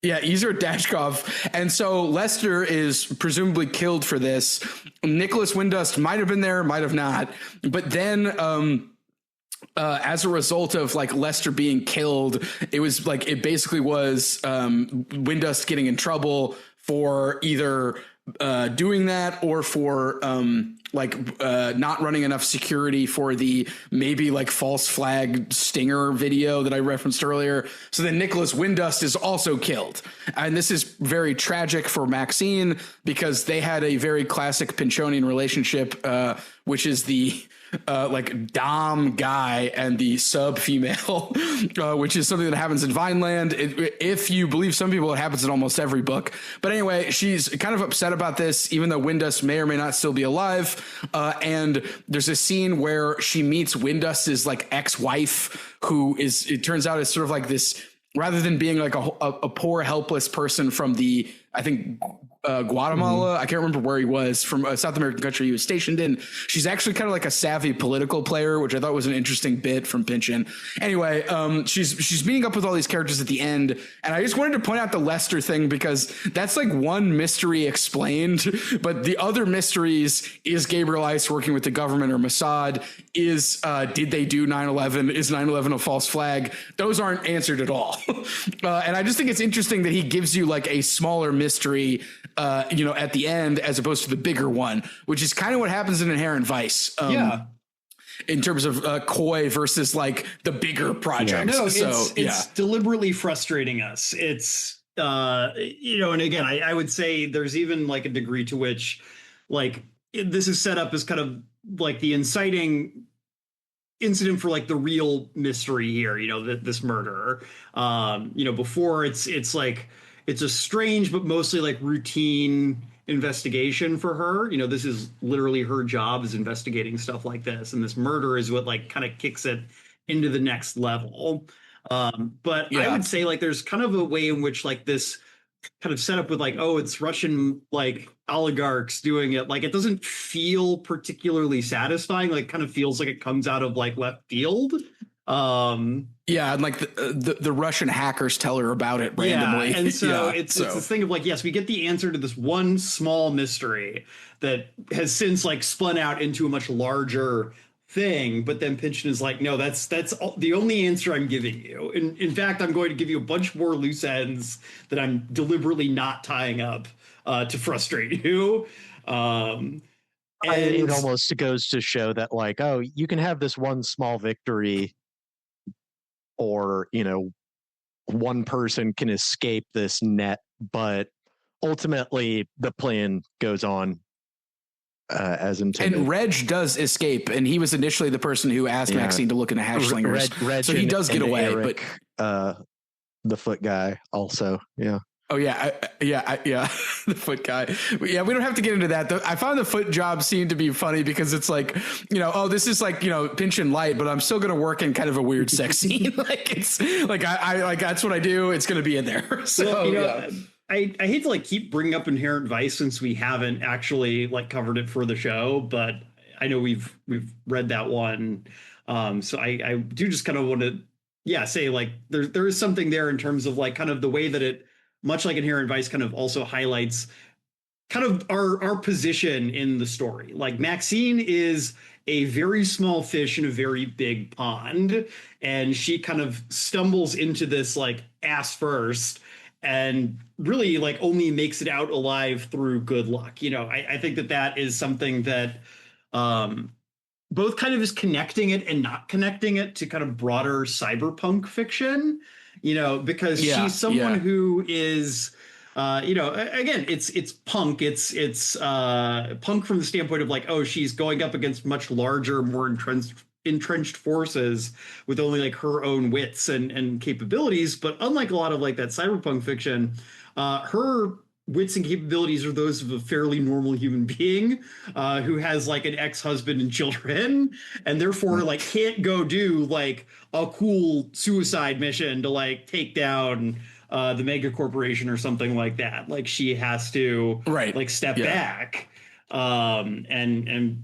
Yeah, Igor Dashkov. And so Lester is presumably killed for this. Nicholas Windust might have been there, might have not. But then as a result of like Lester being killed, it was like it basically was Windust getting in trouble for either doing that or for not running enough security for the maybe like false flag stinger video that I referenced earlier. So then Nicholas Windust is also killed. And this is very tragic for Maxine because they had a very classic Pynchonian relationship, which is the like dom guy and the sub female, which is something that happens in Vineland. If you believe some people, it happens in almost every book. But anyway, she's kind of upset about this, even though Windust may or may not still be alive. And there's a scene where she meets Windust's like ex-wife, who is, it turns out, is sort of like this, rather than being like a poor, helpless person from the, I think, Guatemala. I can't remember where he was, from a South American country he was stationed in. She's actually kind of like a savvy political player, which I thought was an interesting bit from Pynchon. Anyway, she's meeting up with all these characters at the end, and I just wanted to point out the Lester thing because that's like one mystery explained, but the other mysteries is Gabriel Ice working with the government or Mossad? Is did they do 9/11? Is 9/11 a false flag? Those aren't answered at all. And I just think it's interesting that he gives you like a smaller mystery at the end, as opposed to the bigger one, which is kind of what happens in Inherent Vice. In terms of Coy versus like the bigger projects. No, it's deliberately frustrating us. It's, and again, I would say there's even like a degree to which like this is set up as kind of like the inciting incident for like the real mystery here, this murder. Before it's like, it's a strange but mostly like routine investigation for her. This is literally her job, is investigating stuff like this, and this murder is what like kind of kicks it into the next level. But I would say like there's kind of a way in which like this kind of setup with like, oh, it's Russian like oligarchs doing it, like it doesn't feel particularly satisfying. Like kind of feels like it comes out of like left field. And like the Russian hackers tell her about it randomly. And so it's this thing of like, yes, we get the answer to this one small mystery that has since like spun out into a much larger thing. But then Pynchon is like, no, that's the only answer I'm giving you. In fact, I'm going to give you a bunch more loose ends that I'm deliberately not tying up to frustrate you. And it almost goes to show that like, oh, you can have this one small victory, or one person can escape this net, but ultimately the plan goes on as intended. And Reg does escape, and he was initially the person who asked Maxine to look into hash slingers. Reg so he does get away. Eric, but the foot guy also, Oh yeah, the foot guy. Yeah, we don't have to get into that. I found the foot job scene to be funny because it's like, this is like, Pynchon light, but I'm still going to work in kind of a weird sex scene. Like it's like I like that's what I do. It's going to be in there. So I hate to like keep bringing up Inherent Vice since we haven't actually like covered it for the show, but I know we've read that one. So I do just kind of want to say like there is something there in terms of like kind of the way that it, much like Inherent Vice, kind of also highlights kind of our position in the story. Like Maxine is a very small fish in a very big pond, and she kind of stumbles into this like ass first and really like only makes it out alive through good luck. I think that is something that both kind of is connecting it and not connecting it to kind of broader cyberpunk fiction. Because she's someone who is, again, it's punk. It's punk from the standpoint of like, oh, she's going up against much larger, more entrenched forces with only like her own wits and capabilities. But unlike a lot of like that cyberpunk fiction, her wits and capabilities are those of a fairly normal human being who has like an ex-husband and children, and therefore like can't go do like a cool suicide mission to like take down the mega corporation or something like that. Like she has to like step back. And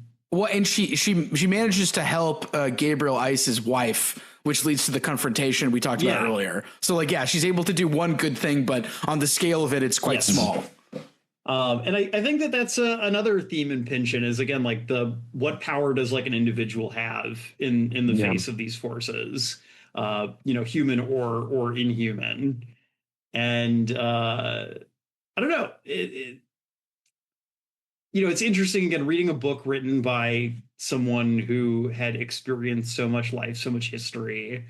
she manages to help Gabriel Ice's wife, which leads to the confrontation we talked about earlier. So like, she's able to do one good thing, but on the scale of it, it's quite small. And I think that that's another theme in Pynchon is, again, like what power does like an individual have in the face of these forces, human or inhuman. And I don't know, it's interesting, again, reading a book written by someone who had experienced so much life, so much history,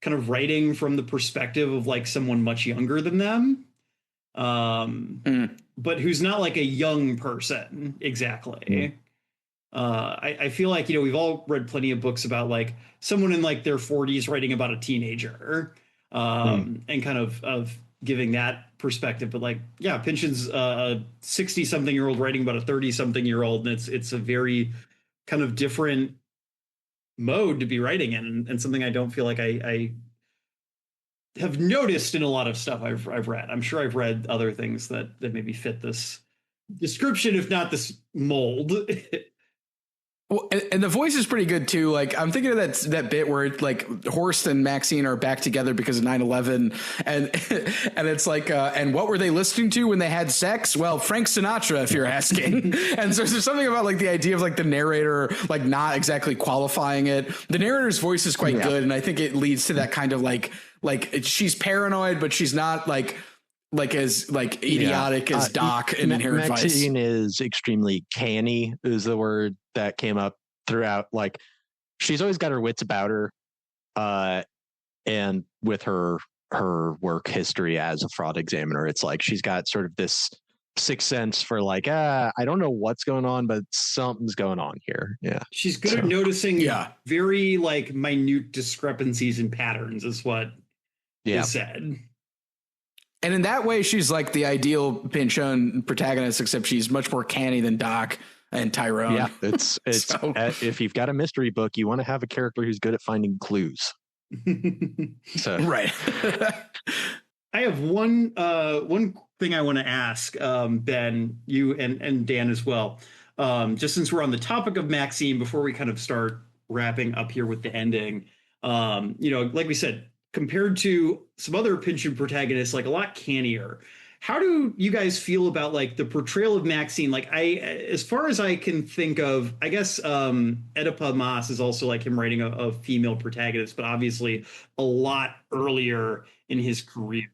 kind of writing from the perspective of like someone much younger than them. But who's not like a young person exactly. I feel like, we've all read plenty of books about like someone in like their 40s writing about a teenager, and kind of giving that perspective. But like, yeah, Pynchon's a 60 something year old writing about a 30 something year old. And it's a very kind of different mode to be writing in, and something I don't feel like I have noticed in a lot of stuff I've read. I'm sure I've read other things that maybe fit this description, if not this mold. Well, and the voice is pretty good too. Like, I'm thinking of that bit where like Horst and Maxine are back together because of 9/11, and it's like, and what were they listening to when they had sex? Well, Frank Sinatra, if you're asking. And so there's something about like the idea of like the narrator like not exactly qualifying it. The narrator's voice is quite good, and I think it leads to that kind of like she's paranoid, but she's not like as like idiotic as Doc in Inherent Vice. Maxine is extremely canny is the word that came up throughout. Like, she's always got her wits about her, and with her work history as a fraud examiner, it's like she's got sort of this sixth sense for like, I don't know what's going on, but something's going on here. Yeah, she's good at noticing very like minute discrepancies and patterns, is what is said. And in that way, she's like the ideal Pynchon protagonist, except she's much more canny than Doc and Tyrone. Yeah, it's so. If you've got a mystery book, you want to have a character who's good at finding clues. So right. I have one thing I want to ask, Ben, you and Dan as well. Just since we're on the topic of Maxine, before we kind of start wrapping up here with the ending, like we said, compared to some other Pynchon protagonists, like a lot cannier. How do you guys feel about like the portrayal of Maxine? Like, as far as I can think of, I guess Oedipa Maas is also like him writing a female protagonist, but obviously a lot earlier in his career.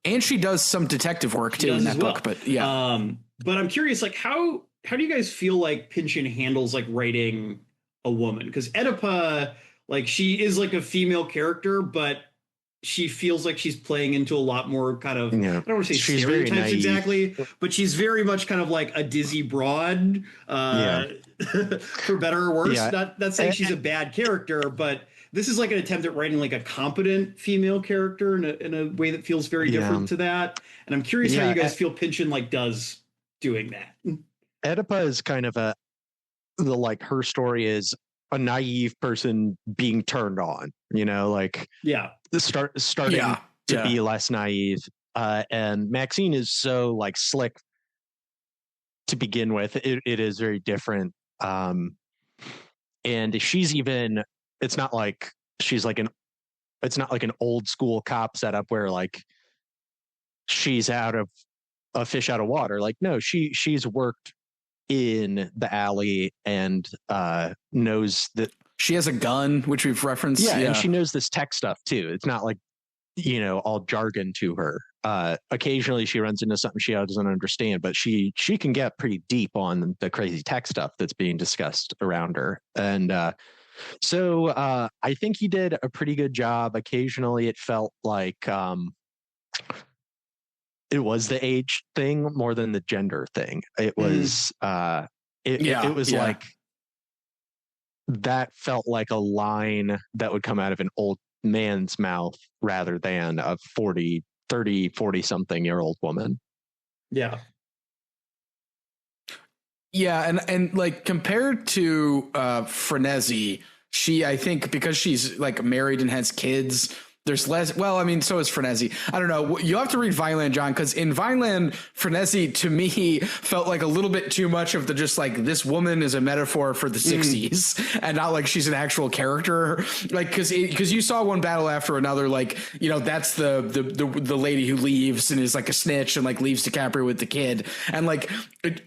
And she does some detective work too in that book. But yeah. But I'm curious, like how do you guys feel like Pynchon handles like writing a woman? Because Oedipa, like, she is like a female character, but she feels like she's playing into a lot more kind of, I don't want to say she's stereotypes exactly, but she's very much kind of like a dizzy broad, for better or worse. Not saying she's a bad character, but this is like an attempt at writing like a competent female character in a way that feels very different to that. And I'm curious how you guys feel Pynchon like does doing that. Oedipa is kind of her story is a naive person being turned on, like starting to be less naive. And Maxine is so like slick to begin with. It is very different. And she's even, it's not like she's like it's not like an old school cop setup where like she's out of a fish out of water. Like, no, she's worked in the alley and knows that she has a gun, which we've referenced. And she knows this tech stuff too. It's not like all jargon to her. Occasionally she runs into something she doesn't understand, but she can get pretty deep on the crazy tech stuff that's being discussed around her. And so I think he did a pretty good job. Occasionally it felt like it was the age thing more than the gender thing. It was it was like that felt like a line that would come out of an old man's mouth rather than a 40 something year old woman. Yeah. Yeah, and like compared to Frenesi, I think because she's like married and has kids, there's less. Well, I mean, so is Frenzy. I don't know. You have to read Vineland, John, because in Vineland, Frenzy to me felt like a little bit too much of the just like this woman is a metaphor for the 60s and not like she's an actual character. Like because you saw one battle after another. Like, you know, that's the lady who leaves and is like a snitch and like leaves DiCaprio with the kid. And like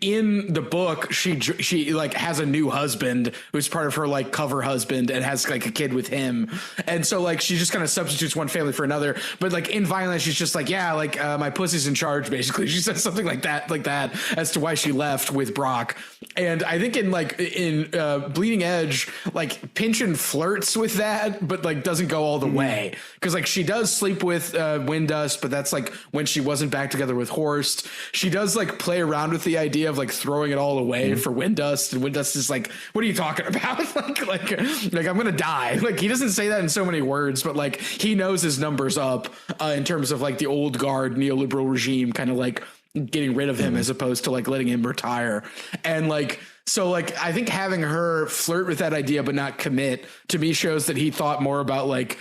in the book, she like has a new husband who's part of her like cover husband and has like a kid with him. And so like she just kind of substitutes one family for another. But like in Violence, she's just like, yeah, like my pussy's in charge, basically. She says something like that as to why she left with Brock. And I think in Bleeding Edge, like Pynchon flirts with that, but like doesn't go all the way. Because like she does sleep with Windust, but that's like when she wasn't back together with Horst. She does like play around with the idea of like throwing it all away for Windust, and Windust is like, what are you talking about? like I'm gonna die. Like he doesn't say that in so many words, but like he knows his numbers up in terms of like the old guard neoliberal regime kind of like getting rid of him as opposed to like letting him retire. And like so like I think having her flirt with that idea but not commit to me shows that he thought more about like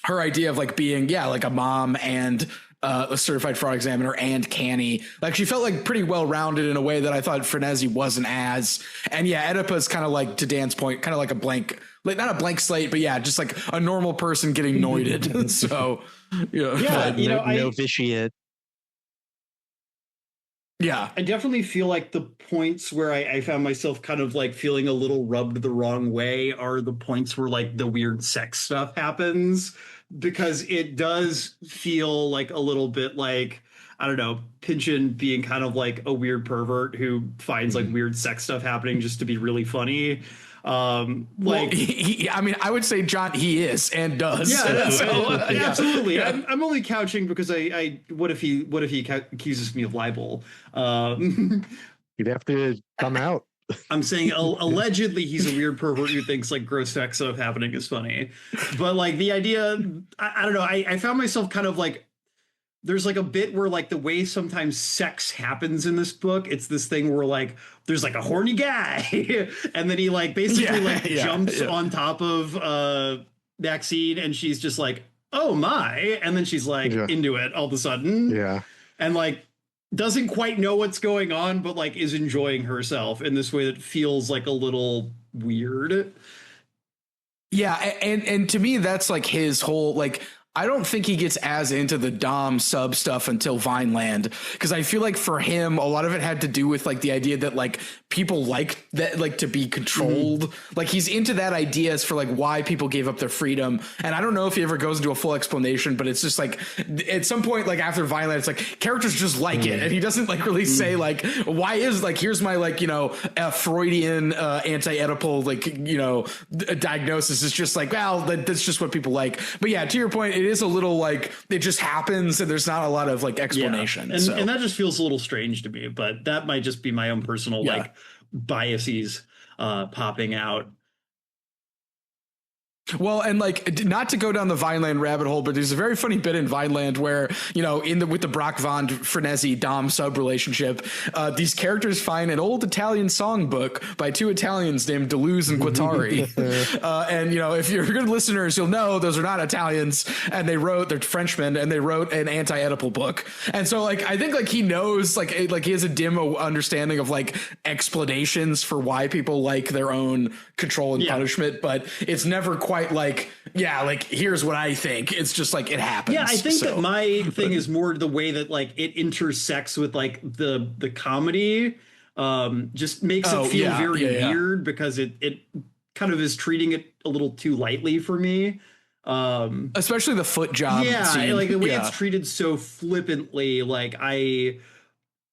her idea of like being like a mom and a certified fraud examiner and canny. Like she felt like pretty well rounded in a way that I thought Frenzy wasn't as. And Oedipa's kind of like, to Dan's point, kind of like a blank, like not a blank slate, but just like a normal person getting noited. So no vitiate. Yeah, I definitely feel like the points where I found myself kind of like feeling a little rubbed the wrong way are the points where like the weird sex stuff happens, because it does feel like a little bit like, I don't know, Pynchon being kind of like a weird pervert who finds like weird sex stuff happening just to be really funny. Like I mean, I would say, John, he is and does. Absolutely. I'm only couching because I what if he accuses me of libel? You'd have to come out. I'm saying allegedly he's a weird pervert who thinks like gross sex stuff happening is funny. But like the idea, I don't know, I found myself kind of like, there's like a bit where like the way sometimes sex happens in this book, it's this thing where like there's like a horny guy and then he like basically jumps on top of Maxine and she's just like, oh my, and then she's like into it all of a sudden. Yeah. And like doesn't quite know what's going on, but like is enjoying herself in this way that feels like a little weird. Yeah, and to me that's like his whole like, I don't think he gets as into the Dom sub stuff until Vineland, because I feel like for him, a lot of it had to do with like the idea that like people like that, like to be controlled. Like he's into that idea as for like why people gave up their freedom. And I don't know if he ever goes into a full explanation, but it's just like at some point, like after Vineland, it's like characters just like it. And he doesn't like really say like, why is like, here's my like, you know, Freudian anti-Oedipal, like, you know, diagnosis. Is just like, well, that's just what people like. But yeah, to your point, it is a little like it just happens and there's not a lot of like explanation. And that just feels a little strange to me, but that might just be my own personal like biases popping out. Well, and like not to go down the Vineland rabbit hole, but there's a very funny bit in Vineland where, you know, with the Brock Von Frenzy Dom sub relationship, these characters find an old Italian songbook by two Italians named Deleuze and Guattari. And, you know, if you're good listeners, you'll know those are not Italians and they're Frenchmen and they wrote an anti-Oedipal book. And so like, I think like he knows like he has a dim understanding of like explanations for why people like their own control and punishment, but it's never quite like here's what I think. It's just like it happens. I think that my thing is more the way that like it intersects with like the comedy just makes it feel very weird because it kind of is treating it a little too lightly for me, especially the foot job scene. Like the way it's treated so flippantly. Like I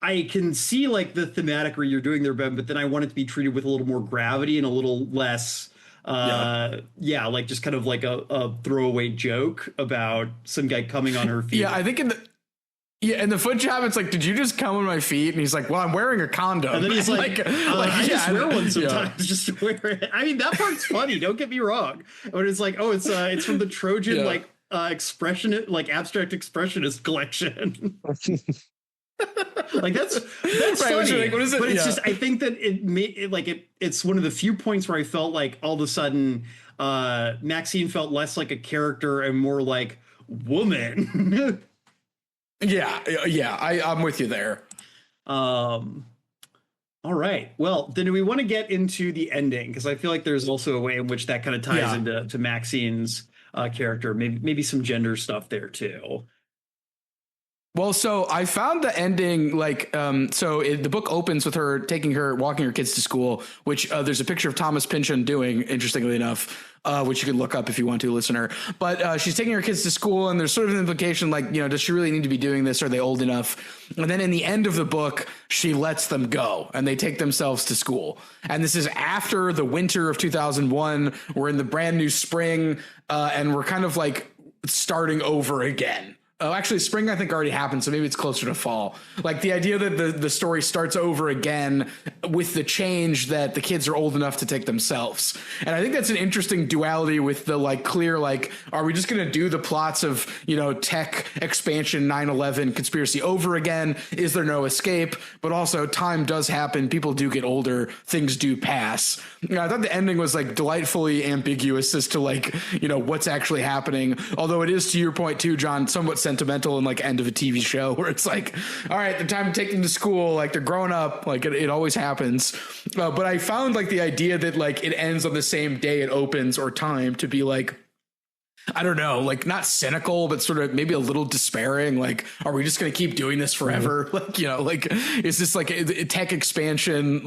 can see like the thematic where you're doing there, Ben, but then I want it to be treated with a little more gravity and a little less like just kind of like a throwaway joke about some guy coming on her feet. I think in the foot job, it's like, did you just come on my feet? And he's like, well, I'm wearing a condom. And then he's like I just wear one sometimes just to wear it. I mean, that part's funny. Don't get me wrong. But it's like, it's from the Trojan expressionist, like abstract expressionist collection. Like that's right, funny, like, what is it? But it's just I think that it's one of the few points where I felt like all of a sudden Maxine felt less like a character and more like woman. I'm with you there. All right. Well, then do we want to get into the ending? Because I feel like there's also a way in which that kind of ties into Maxine's character. Maybe some gender stuff there too. Well, so I found the ending the book opens with her walking her kids to school, which there's a picture of Thomas Pychon doing, interestingly enough, which you can look up if you want to, listener. But she's taking her kids to school, and there's sort of an implication like, does she really need to be doing this? Are they old enough? And then in the end of the book, she lets them go and they take themselves to school. And this is after the winter of 2001. We're in the brand new spring, and we're kind of like starting over again. Oh, actually, spring, I think, already happened, so maybe it's closer to fall. Like the idea that the story starts over again with the change that the kids are old enough to take themselves. And I think that's an interesting duality with the clear, are we just going to do the plots of, tech expansion, 9/11 conspiracy over again? Is there no escape? But also time does happen. People do get older. Things do pass. I thought the ending was delightfully ambiguous as to what's actually happening. Although it is, to your point too, John, somewhat sentimental and end of a TV show where it's all right, the time to take them to school, they're growing up, it always happens. But I found the idea that it ends on the same day it opens or time to be I don't know, not cynical, but sort of maybe a little despairing. Are we just going to keep doing this forever? Is this a tech expansion?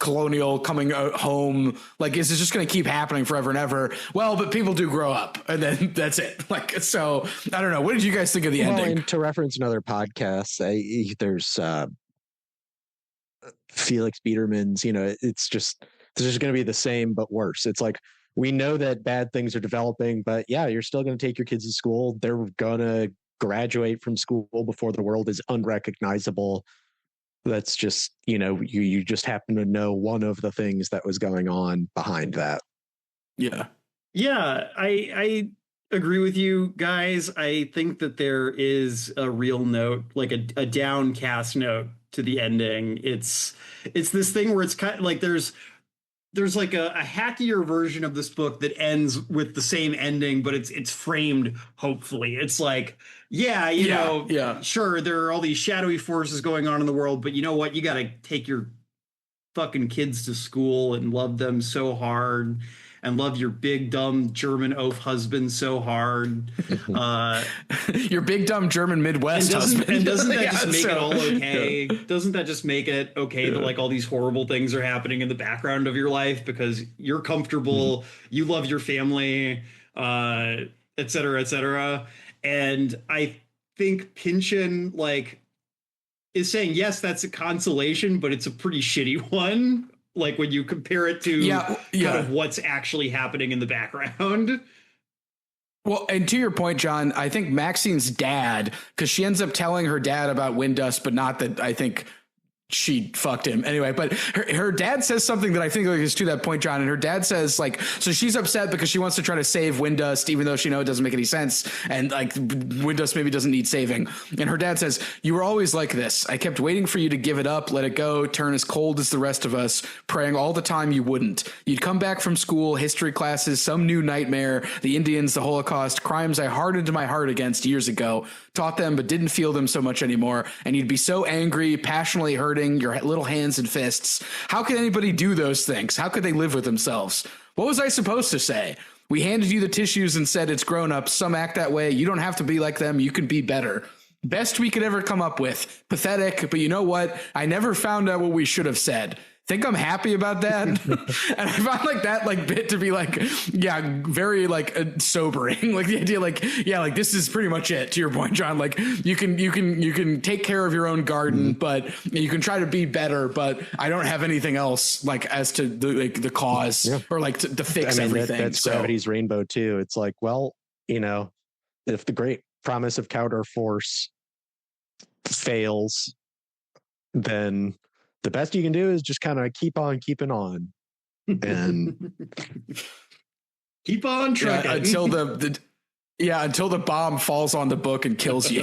Colonial coming home? Is this just going to keep happening forever and ever? Well, but people do grow up, and then that's it. So I don't know. What did you guys think of the ending? And to reference another podcast, there's Felix Biederman's. It's just going to be the same but worse. It's we know that bad things are developing, but yeah, you're still going to take your kids to school. They're going to graduate from school before the world is unrecognizable. That's just, you just happen to know one of the things that was going on behind that. Yeah. Yeah, I agree with you guys. I think that there is a real note, a downcast note to the ending. It's this thing where it's kind of there's a hackier version of this book that ends with the same ending, but it's framed hopefully. It's sure, there are all these shadowy forces going on in the world, but you know what? You got to take your fucking kids to school and love them so hard, and love your big dumb German oaf husband so hard. Your big dumb German Midwest husband. And doesn't that just make it all okay? Doesn't that just make it okay that all these horrible things are happening in the background of your life because you're comfortable, you love your family, et cetera, et cetera. And I think Pynchon is saying, yes, that's a consolation, but it's a pretty shitty one. When you compare it to kind of what's actually happening in the background. Well, and to your point, John, I think Maxine's dad, because she ends up telling her dad about Windust, but not that I think she fucked him anyway, but her dad says something that I think is to that point, John. And her dad says so she's upset because she wants to try to save Windust, even though she knows it doesn't make any sense. And Windust maybe doesn't need saving. And her dad says, you were always like this. I kept waiting for you to give it up, let it go, turn as cold as the rest of us, praying all the time you wouldn't. You'd come back from school, history classes, some new nightmare, the Indians, the Holocaust, crimes I hardened my heart against years ago, taught them but didn't feel them so much anymore. And you'd be so angry, passionately hurting, your little hands and fists. How could anybody do those things? How could they live with themselves? What was I supposed to say? We handed you the tissues and said it's grown up. Some act that way. You don't have to be like them. You can be better. Best we could ever come up with. Pathetic, but you know what? I never found out what we should have said. Think I'm happy about that? And I found that bit to be very sobering. The idea this is pretty much it. To your point, John, you can take care of your own garden, but you can try to be better, but I don't have anything else as to the cause or to fix everything. That's gravity's rainbow too. It's if the great promise of counter force fails, then the best you can do is just kind of keep on keeping on and keep on trucking until until the bomb falls on the book and kills you.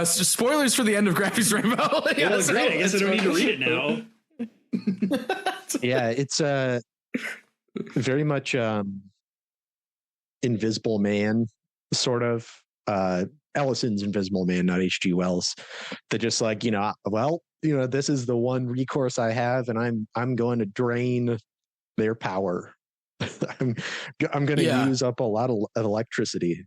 Spoilers for the end of Gravity's Rainbow. Great. I guess I don't need to read it now. Yeah, it's very much Invisible Man, sort of. Ellison's Invisible Man, not H.G. Wells. They're just like, this is the one recourse I have, and I'm going to drain their power. I'm going to use up a lot of electricity.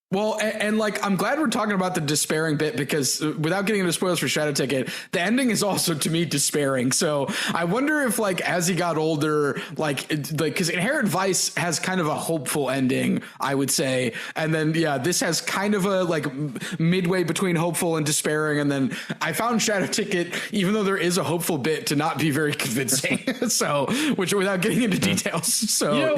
Well, and like, I'm glad we're talking about the despairing bit, because without getting into spoilers for Shadow Ticket, the ending is also, to me, despairing. So I wonder if, like, as he got older, because Inherent Vice has kind of a hopeful ending, I would say. And then, this has kind of a, like, midway between hopeful and despairing. And then I found Shadow Ticket, even though there is a hopeful bit, to not be very convincing. Which without getting into details. So,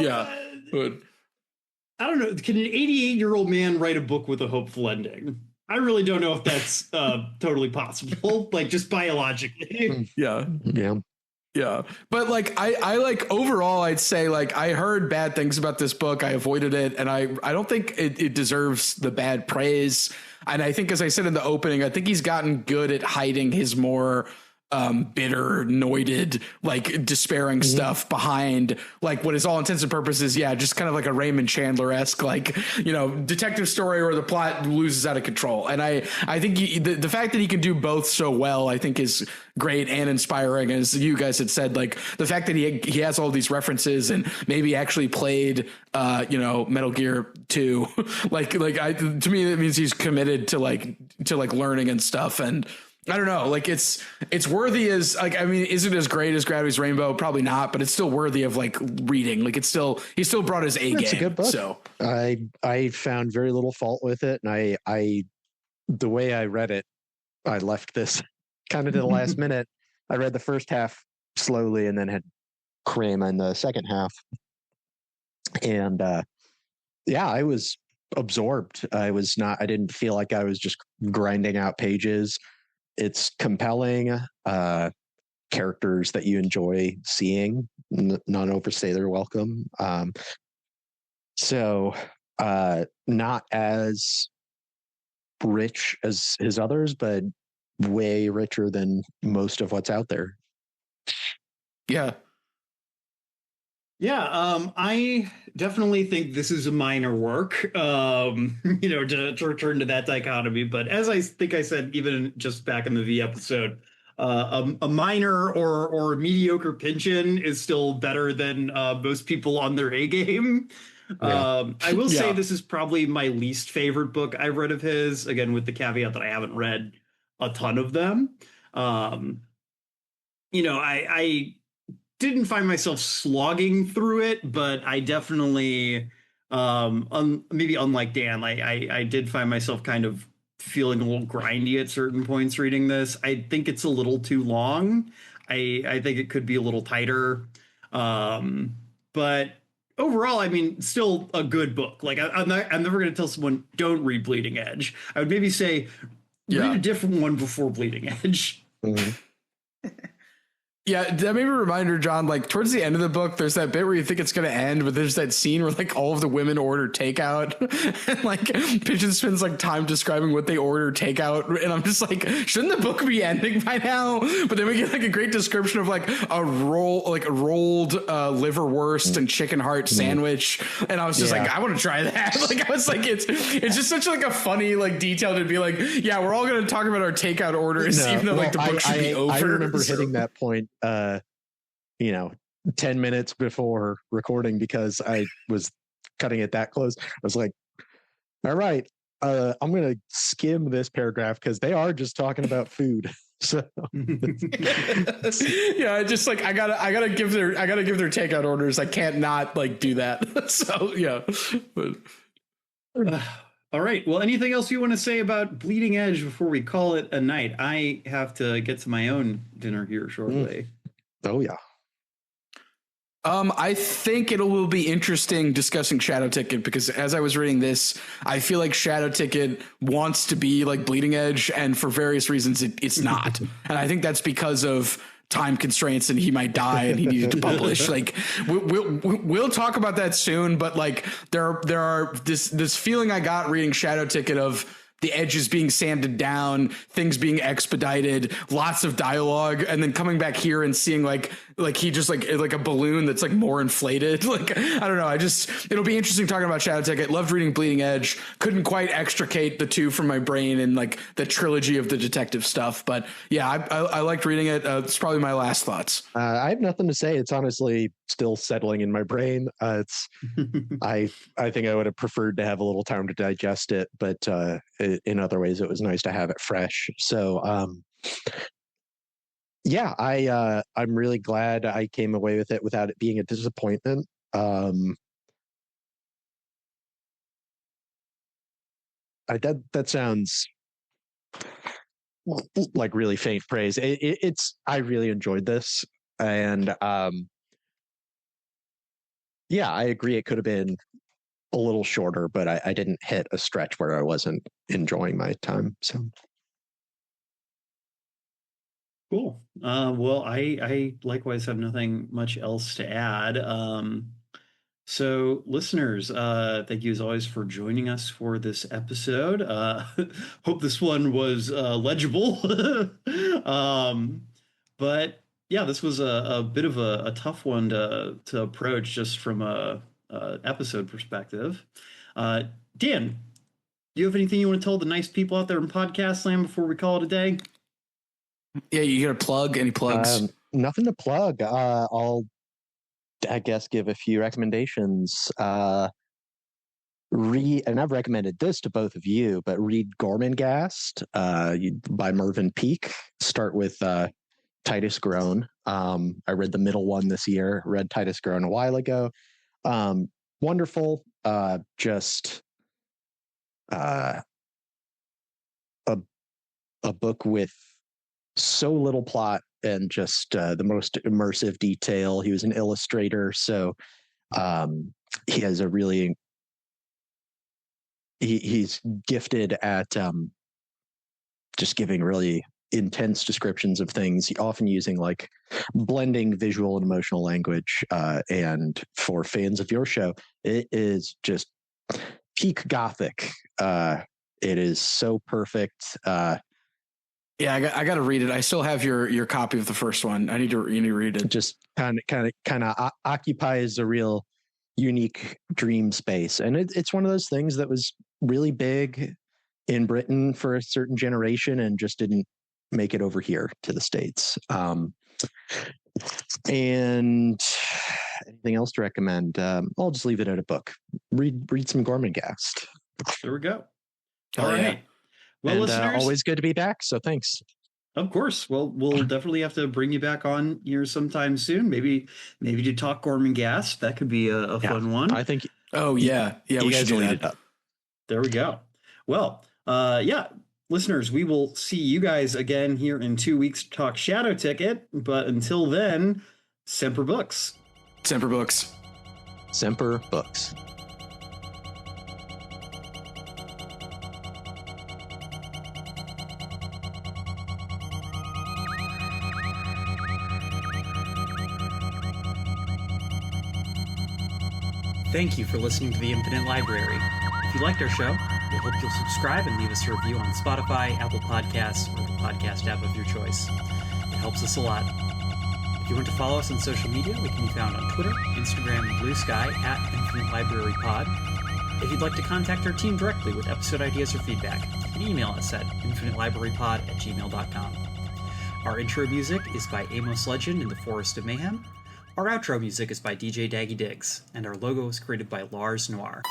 I don't know. Can an 88-year-old man write a book with a hopeful ending? I really don't know if that's totally possible, like, just biologically. Yeah. But like, I like, overall, I'd say, like, I heard bad things about this book. I avoided it, and I don't think it deserves the bad praise. And I think, as I said in the opening, I think he's gotten good at hiding his more bitter, anointed, like, despairing stuff behind, like, what is all intents and purposes, just kind of like a Raymond Chandler-esque, like, detective story where the plot loses out of control. And I think the fact that he can do both so well, I think, is great and inspiring. As you guys had said, like, the fact that he has all these references and maybe actually played Metal Gear 2 to me, that means he's committed to learning and stuff. And I don't know, like, it's worthy as, like, I mean, is it as great as Gravity's Rainbow? Probably not, but it's still worthy of, like, reading. Like, he still brought his A game. It's a good book. So I found very little fault with it, and I the way I read it, I left this kind of to the last minute. I read the first half slowly and then had cram in the second half, and I was absorbed. I didn't feel like I was just grinding out pages. It's compelling, characters that you enjoy seeing, not overstay their welcome. Not as rich as his others, but way richer than most of what's out there. Yeah, I definitely think this is a minor work, to return to that dichotomy. But as I think I said, even just back in the V episode, a minor or a mediocre Pynchon is still better than most people on their A game. Yeah. I will say this is probably my least favorite book I've read of his, again, with the caveat that I haven't read a ton of them. I didn't find myself slogging through it, but I definitely, maybe unlike Dan, I did find myself kind of feeling a little grindy at certain points reading this. I think it's a little too long. I think it could be a little tighter. But overall, I mean, still a good book. Like, I'm never going to tell someone, don't read Bleeding Edge. I would maybe say, read a different one before Bleeding Edge. Mm-hmm. Yeah, that made me a reminder, John, like, towards the end of the book, there's that bit where you think it's going to end, but there's that scene where, like, all of the women order takeout, and, like, Pynchon spends, like, time describing what they order takeout, and I'm just like, shouldn't the book be ending by now? But then we get, like, a great description of, like, a rolled liverwurst and chicken heart sandwich, and I was just like, I want to try that. Like, I was like, it's just such, like, a funny, like, detail to be like, we're all going to talk about our takeout orders, even though, like, the book should be over. I remember hitting that point 10 minutes before recording, because I was cutting it that close. I was like, all right, I'm going to skim this paragraph because they are just talking about food. So just like, I gotta give their takeout orders. I can't not, like, do that. So all right. Well, anything else you want to say about Bleeding Edge before we call it a night? I have to get to my own dinner here shortly. Oh, yeah. I think it will be interesting discussing Shadow Ticket, because as I was reading this, I feel like Shadow Ticket wants to be like Bleeding Edge, and for various reasons it's not. And I think that's because of time constraints, and he might die and he needed to publish. Like, we'll talk about that soon, but, like, there are this feeling I got reading Shadow Ticket of the edges being sanded down, things being expedited, lots of dialogue, and then coming back here and seeing, like, like he just like a balloon that's like more inflated. Like, I don't know. It'll be interesting talking about Shadow Ticket. Loved reading Bleeding Edge. Couldn't quite extricate the two from my brain and like the trilogy of the detective stuff. But yeah, I liked reading it. It's probably my last thoughts. I have nothing to say. It's honestly still settling in my brain. I think I would have preferred to have a little time to digest it, but in other ways, it was nice to have it fresh. So, yeah, I'm really glad I came away with it without it being a disappointment. That sounds like really faint praise. I really enjoyed this, and yeah, I agree. It could have been a little shorter, but I didn't hit a stretch where I wasn't enjoying my time. So. Cool. Well, I likewise have nothing much else to add. So listeners, thank you as always for joining us for this episode. Hope this one was legible. But yeah, this was a bit of a tough one to approach just from a episode perspective. Dan, do you have anything you want to tell the nice people out there in podcast land before we call it a day? Yeah, you got a plug? Any plugs? Nothing to plug. I guess give a few recommendations. Read, and I've recommended this to both of you, but read Gormenghast by Mervyn Peake. Start with Titus Groan. I read the middle one this year. Read Titus Groan a while ago. Wonderful. Just a book with so little plot and just the most immersive detail. He was an illustrator, so he has a really he's gifted at just giving really intense descriptions of things, often using like blending visual and emotional language. And for fans of your show, it is just peak Gothic. It is so perfect. Yeah, I got to read it. I still have your copy of the first one. I need to read it. Just kind of occupies a real unique dream space, and it's one of those things that was really big in Britain for a certain generation and just didn't make it over here to the States. And anything else to recommend? I'll just leave it at a book. Read some Gormenghast. There we go. All right. Yeah. Well, and, listeners, always good to be back. So thanks. Of course. Well, we'll definitely have to bring you back on here sometime soon. Maybe to talk Gormenghast. That could be a fun one. I think. Oh yeah, we should do that. There we go. Well, yeah, listeners, we will see you guys again here in 2 weeks to talk Shadow Ticket. But until then, Semper Books. Semper Books. Semper Books. Thank you for listening to The Infinite Library. If you liked our show, we hope you'll subscribe and leave us a review on Spotify, Apple Podcasts, or the podcast app of your choice. It helps us a lot. If you want to follow us on social media, we can be found on Twitter, Instagram, and Blue Sky at Infinite Library Pod. If you'd like to contact our team directly with episode ideas or feedback, you can email us at infinitelibrarypod@gmail.com. Our intro music is by Amos Legend in the Forest of Mayhem. Our outro music is by DJ Daggy Diggs, and our logo was created by Lars Noir.